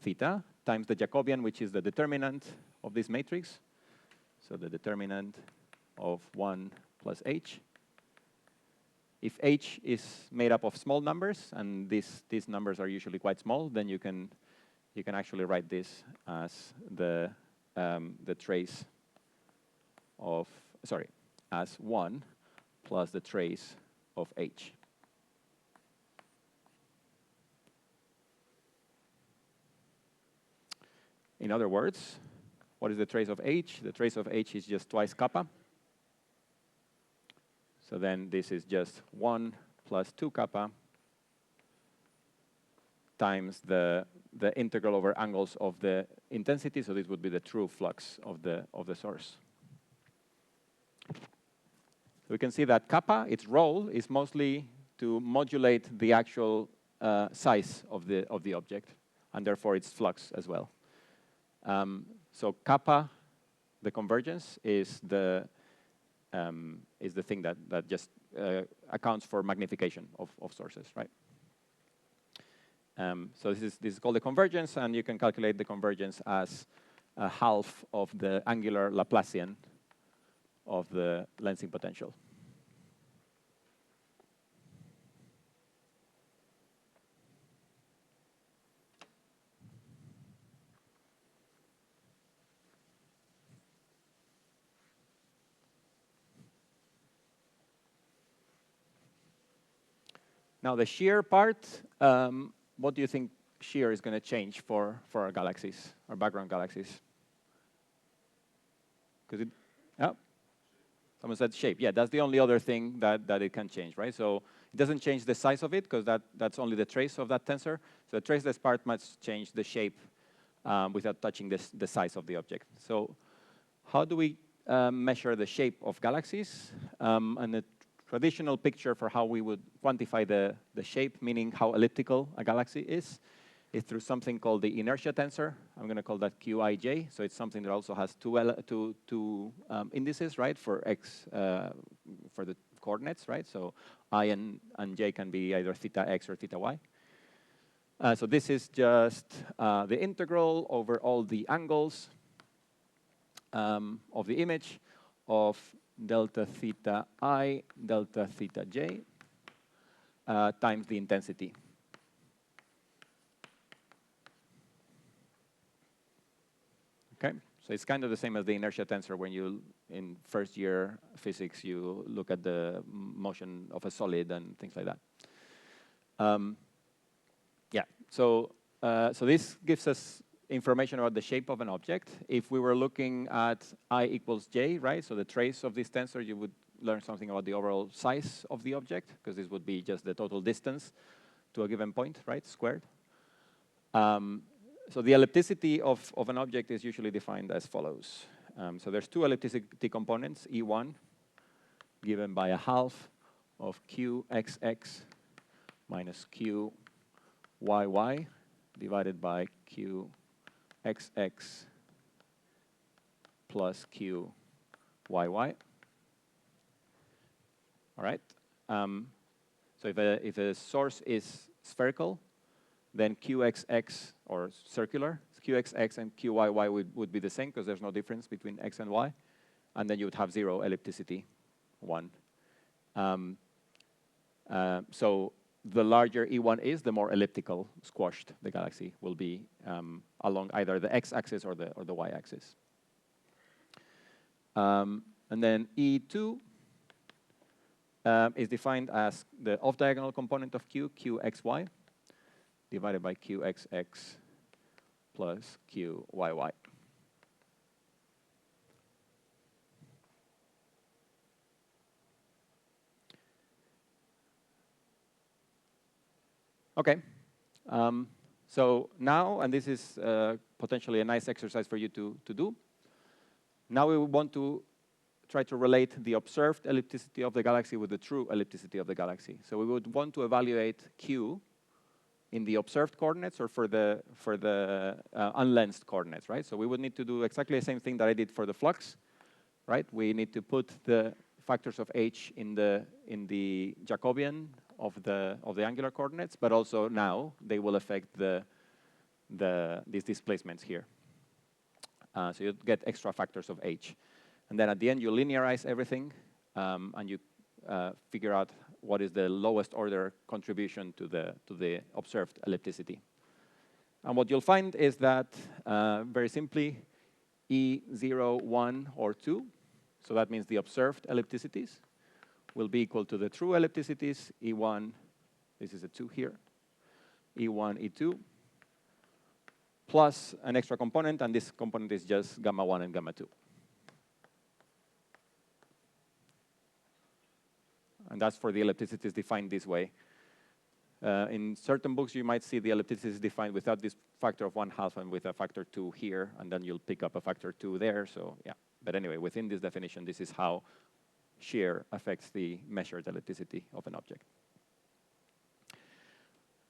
theta times the Jacobian, which is the determinant of this matrix. So the determinant of 1 plus h. If h is made up of small numbers, and these numbers are usually quite small, then you can actually write this as the trace of, as 1 plus the trace of h. In other words, what is the trace of h? The trace of h is just twice kappa. So then this is just 1 plus 2 kappa times the integral over angles of the intensity. So this would be the true flux of the source. We can see that kappa, its role is mostly to modulate the actual size of the object, and therefore its flux as well. So kappa, the convergence, is the thing that just accounts for magnification of sources, right? So this is called the convergence, and you can calculate the convergence as a half of the angular Laplacian of the lensing potential. Now the shear part, what do you think shear is going to change for our galaxies, our background galaxies? Because someone said shape. Yeah, that's the only other thing that it can change, right? So it doesn't change the size of it, because that's only the trace of that tensor. So the traceless part must change the shape without touching the size of the object. So how do we measure the shape of galaxies? And the traditional picture for how we would quantify the shape, meaning how elliptical a galaxy is through something called the inertia tensor. I'm going to call that Qij. So it's something that also has two indices, right, for x, for the coordinates, right? So I and j can be either theta x or theta y. So this is just the integral over all the angles of the image of delta theta I, delta theta j, times the intensity. Okay, so it's kind of the same as the inertia tensor when you, in first year physics, you look at the motion of a solid and things like that. Yeah, so this gives us information about the shape of an object. If we were looking at I equals j, right, so the trace of this tensor, you would learn something about the overall size of the object, because this would be just the total distance to a given point, right, squared. So the ellipticity of an object is usually defined as follows. So there's two ellipticity components, E1, given by a half of Qxx minus Qyy divided by Qxx plus Qyy. All right. So if a source is spherical, then Qxx, or circular, Qxx and Qyy would be the same, because there's no difference between x and y. And then you would have 0 ellipticity, 1. So the larger E1 is, the more elliptical, squashed the galaxy will be along either the x-axis or the y-axis. And then E2 is defined as the off-diagonal component of Q, Qxy, divided by Qxx plus Qyy. Okay. So now, and this is potentially a nice exercise for you to do, now we want to try to relate the observed ellipticity of the galaxy with the true ellipticity of the galaxy. So we would want to evaluate Q in the observed coordinates or for the unlensed coordinates, right? So we would need to do exactly the same thing that I did for the flux, right? We need to put the factors of h in the Jacobian of the angular coordinates, but also now they will affect these displacements here. So you get extra factors of h, and then at the end you linearize everything, and you figure out what is the lowest order contribution to the observed ellipticity. And what you'll find is that, very simply, E0, 1, or 2, so that means the observed ellipticities, will be equal to the true ellipticities, E1, this is a 2 here, E1, E2, plus an extra component, and this component is just gamma 1 and gamma 2. And that's for the ellipticities defined this way. In certain books, you might see the ellipticity defined without this factor of 1/2 and with a factor 2 here, and then you'll pick up a factor 2 there. So yeah, but anyway, within this definition, this is how shear affects the measured ellipticity of an object.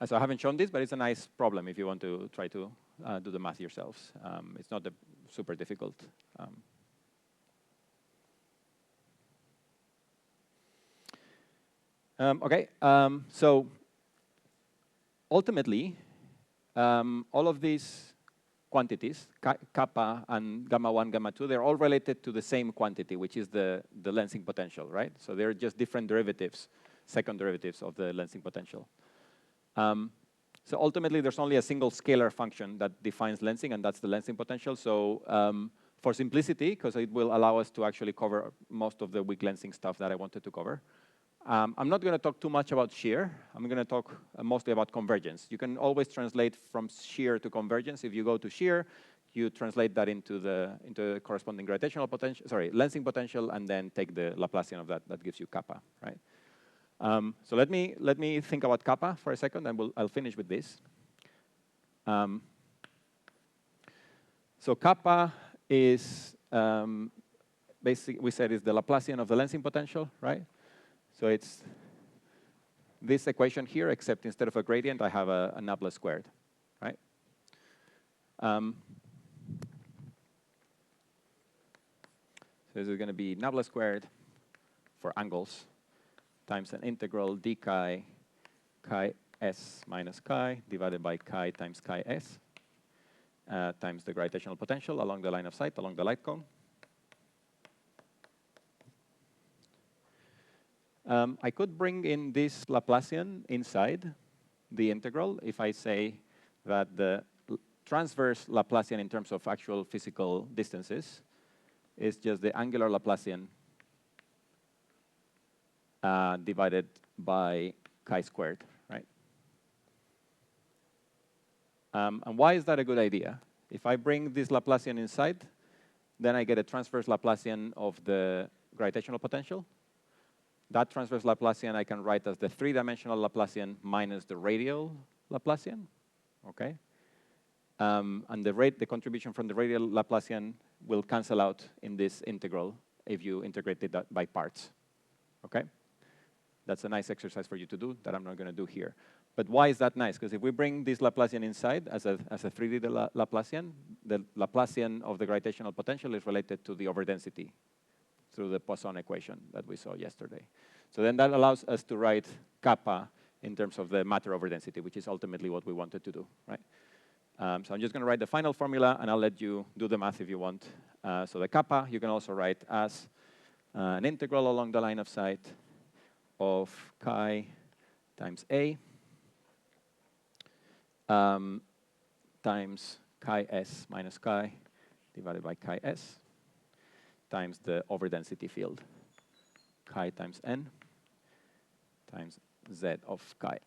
So I haven't shown this, but it's a nice problem if you want to try to do the math yourselves. It's not super difficult. Okay, so ultimately, all of these quantities, kappa and gamma 1, gamma 2, they're all related to the same quantity, which is the lensing potential, right? So they're just different derivatives, second derivatives of the lensing potential. So ultimately, there's only a single scalar function that defines lensing, and that's the lensing potential. So for simplicity, because it will allow us to actually cover most of the weak lensing stuff that I wanted to cover, I'm not going to talk too much about shear. I'm going to talk mostly about convergence. You can always translate from shear to convergence. If you go to shear, you translate that into the corresponding gravitational potential, sorry, lensing potential, and then take the Laplacian of that. That gives you kappa, right? So let me think about kappa for a second, and I'll finish with this. So kappa is basically, we said, is the Laplacian of the lensing potential, right? So it's this equation here, except instead of a gradient, I have a nabla squared, right? So this is going to be nabla squared for angles times an integral d chi s minus chi divided by chi times chi s times the gravitational potential along the line of sight, along the light cone. I could bring in this Laplacian inside the integral if I say that the transverse Laplacian in terms of actual physical distances is just the angular Laplacian divided by chi squared, right? And why is that a good idea? If I bring this Laplacian inside, then I get a transverse Laplacian of the gravitational potential. That transverse Laplacian I can write as the three-dimensional Laplacian minus the radial Laplacian, okay? And the contribution from the radial Laplacian will cancel out in this integral if you integrate it by parts, okay? That's a nice exercise for you to do that I'm not going to do here. But why is that nice? Because if we bring this Laplacian inside as a 3D Laplacian, the Laplacian of the gravitational potential is related to the overdensity through the Poisson equation that we saw yesterday. So then that allows us to write kappa in terms of the matter overdensity, which is ultimately what we wanted to do, right? So I'm just going to write the final formula, and I'll let you do the math if you want. So the kappa, you can also write as an integral along the line of sight of chi times A times chi s minus chi divided by chi s times the overdensity field, chi times n times z of chi.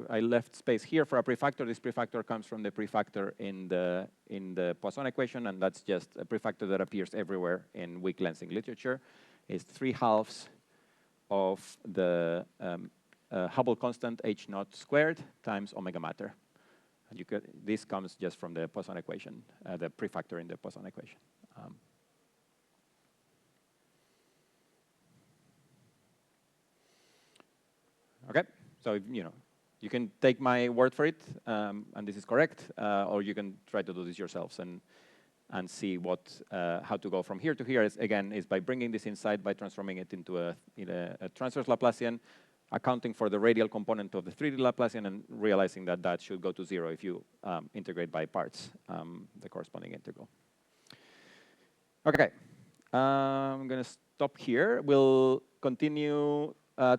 I left space here for a prefactor. This prefactor comes from the prefactor in the Poisson equation, and that's just a prefactor that appears everywhere in weak lensing literature. It's 3/2 of the Hubble constant h naught squared times omega matter. And this comes just from the Poisson equation, the prefactor in the Poisson equation. Okay, so you can take my word for it, and this is correct, or you can try to do this yourselves and see how to go from here to here. Again, is by bringing this inside, by transforming it into a transverse Laplacian, accounting for the radial component of the 3D Laplacian, and realizing that that should go to 0 if you integrate by parts the corresponding integral. Okay, I'm going to stop here. We'll continue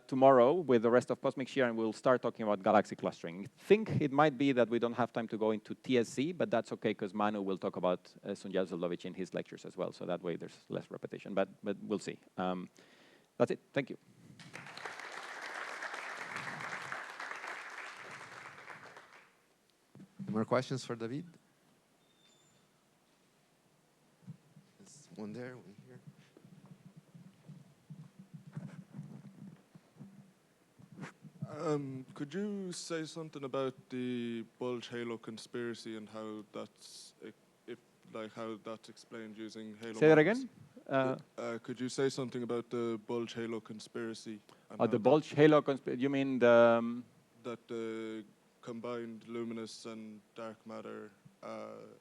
tomorrow with the rest of Cosmic Shear, and we'll start talking about galaxy clustering. I think it might be that we don't have time to go into TSZ, but that's okay, because Manu will talk about Sunjal Zoldovic in his lectures as well, so that way there's less repetition, but we'll see. That's it. Thank you. More questions for David? There's one there, one here. Could you say something about the bulge halo conspiracy and how that's how that's explained using halo? Say that again. Could you say something about the bulge halo conspiracy? And the bulge halo conspiracy? You mean the that the combined luminous and dark matter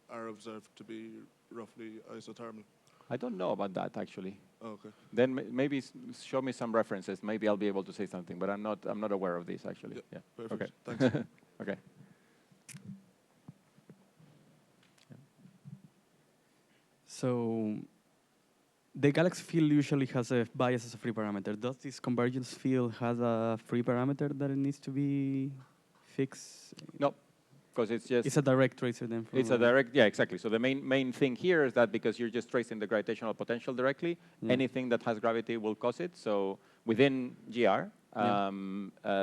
are observed to be roughly isothermal? I don't know about that, actually. Oh, okay. Then maybe show me some references. Maybe I'll be able to say something, but I'm not aware of this, actually. Yeah. Perfect. Okay. Thanks. Okay. So the galaxy field usually has a bias as a free parameter. Does this convergence field has a free parameter that it needs to be fixed? No, because it's just... It's a direct tracer then? It's a direct, yeah, exactly. So the main thing here is that because you're just tracing the gravitational potential directly, anything that has gravity will cause it. So within GR,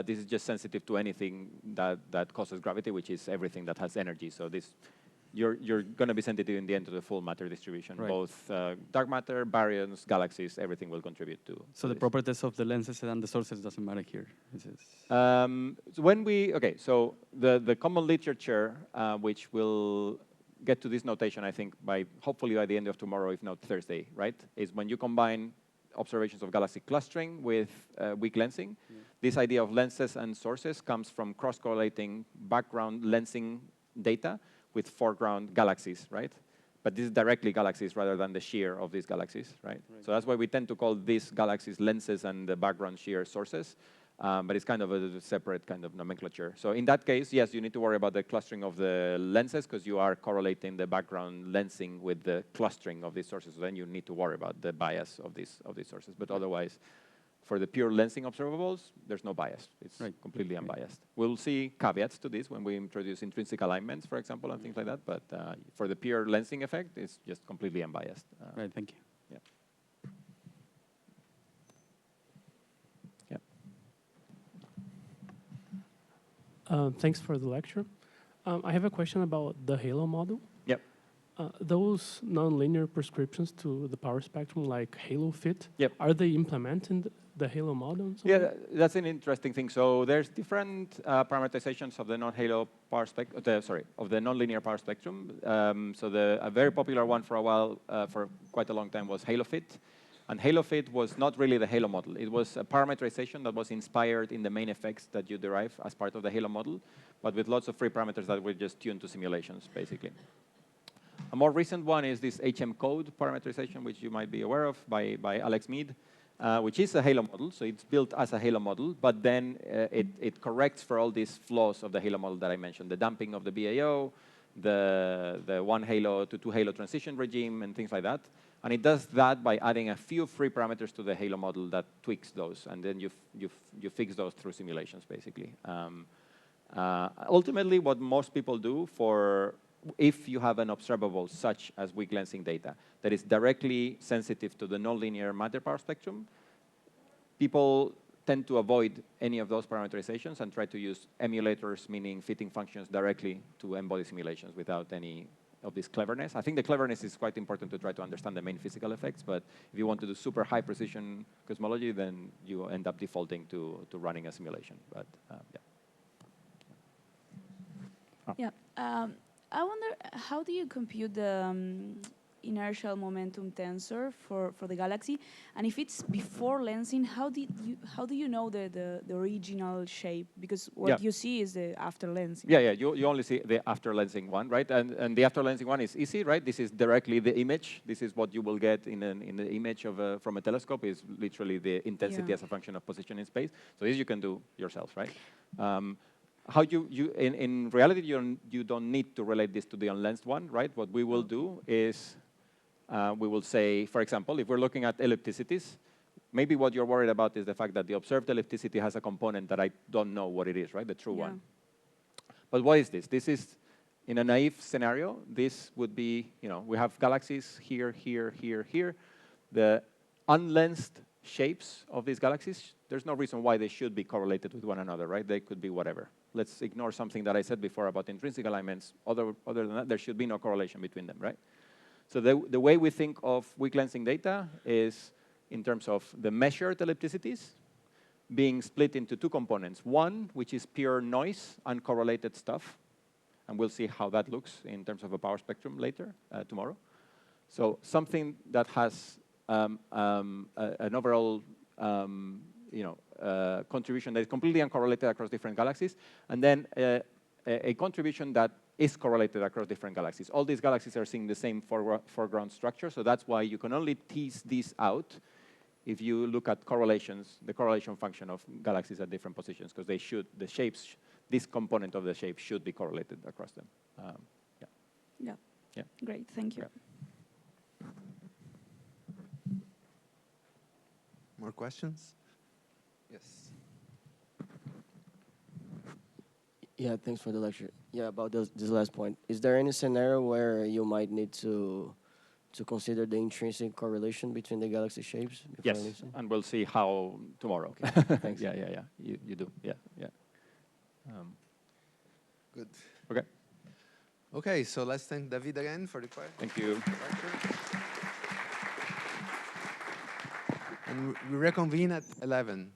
this is just sensitive to anything that causes gravity, which is everything that has energy. So this, you're going to be sensitive in the end to the full matter distribution. Right. Both dark matter, baryons, galaxies, everything will contribute to. So the properties of the lenses and the sources doesn't matter here. So when we, so the common literature, which will get to this notation, I think, hopefully by the end of tomorrow, if not Thursday, right, is when you combine observations of galaxy clustering with weak lensing. This idea of lenses and sources comes from cross-correlating background lensing data with foreground galaxies, right? But this is directly galaxies rather than the shear of these galaxies, right? So that's why we tend to call these galaxies lenses and the background shear sources. But it's kind of a separate kind of nomenclature. So in that case, yes, you need to worry about the clustering of the lenses because you are correlating the background lensing with the clustering of these sources. So then you need to worry about the bias of these sources. But otherwise, for the pure lensing observables, there's no bias. It's completely unbiased. We'll see caveats to this when we introduce intrinsic alignments, for example, and things like that. But for the pure lensing effect, it's just completely unbiased. Right, thank you. Yeah. Thanks for the lecture. I have a question about the halo model. Yep. Those nonlinear prescriptions to the power spectrum, like halo fit, are they implemented the halo model? Yeah, that's an interesting thing. So there's different parameterizations of the non-halo power spectrum. Of the nonlinear power spectrum. So a very popular one for a while, for quite a long time, was halo fit. And halo fit was not really the halo model. It was a parameterization that was inspired in the main effects that you derive as part of the halo model, but with lots of free parameters that were just tuned to simulations, basically. A more recent one is this HM code parameterization, which you might be aware of by Alex Mead, which is a halo model. So it's built as a halo model, but then it corrects for all these flaws of the halo model that I mentioned, the damping of the BAO, the one halo to two halo transition regime, and things like that. And it does that by adding a few free parameters to the halo model that tweaks those, and then you fix those through simulations, basically. Ultimately, what most people do if you have an observable such as weak lensing data that is directly sensitive to the nonlinear matter power spectrum, people tend to avoid any of those parameterizations and try to use emulators, meaning fitting functions directly to embody simulations without any of this cleverness. I think the cleverness is quite important to try to understand the main physical effects, but if you want to do super high precision cosmology, then you end up defaulting to running a simulation. But yeah. I wonder, how do you compute the inertial momentum tensor for the galaxy? And if it's before lensing, how do you know the original shape? Because what you see is the after lensing. Yeah. You only see the after lensing one, right? And the after lensing one is easy, right? This is directly the image. This is what you will get in the image from a telescope. Is literally the intensity as a function of position in space. So this you can do yourself, right? How in reality, you don't need to relate this to the unlensed one, right? What we will do is we will say, for example, if we're looking at ellipticities, maybe what you're worried about is the fact that the observed ellipticity has a component that I don't know what it is, right? The true one. But what is this? This is, in a naive scenario, this would be, we have galaxies here, here, here, here. The unlensed shapes of these galaxies, there's no reason why they should be correlated with one another, right? They could be whatever. Let's ignore something that I said before about intrinsic alignments. Other than that, there should be no correlation between them, right? So the way we think of weak lensing data is in terms of the measured ellipticities being split into two components. One, which is pure noise, uncorrelated stuff. And we'll see how that looks in terms of a power spectrum later, tomorrow. So something that has an overall contribution that is completely uncorrelated across different galaxies, and then a contribution that is correlated across different galaxies. All these galaxies are seeing the same foreground structure, so that's why you can only tease these out if you look at correlations, the correlation function of galaxies at different positions, because the shapes this component of the shape should be correlated across them. Yeah. Yeah. Great. Thank you. Yeah. More questions? Yes. Yeah, thanks for the lecture. Yeah, about this last point. Is there any scenario where you might need to consider the intrinsic correlation between the galaxy shapes? Yes, and we'll see how tomorrow. Okay, thanks. Yeah. You do. Yeah. Good. Okay. Okay, so let's thank David again for the question. Thank you. And we reconvene at 11.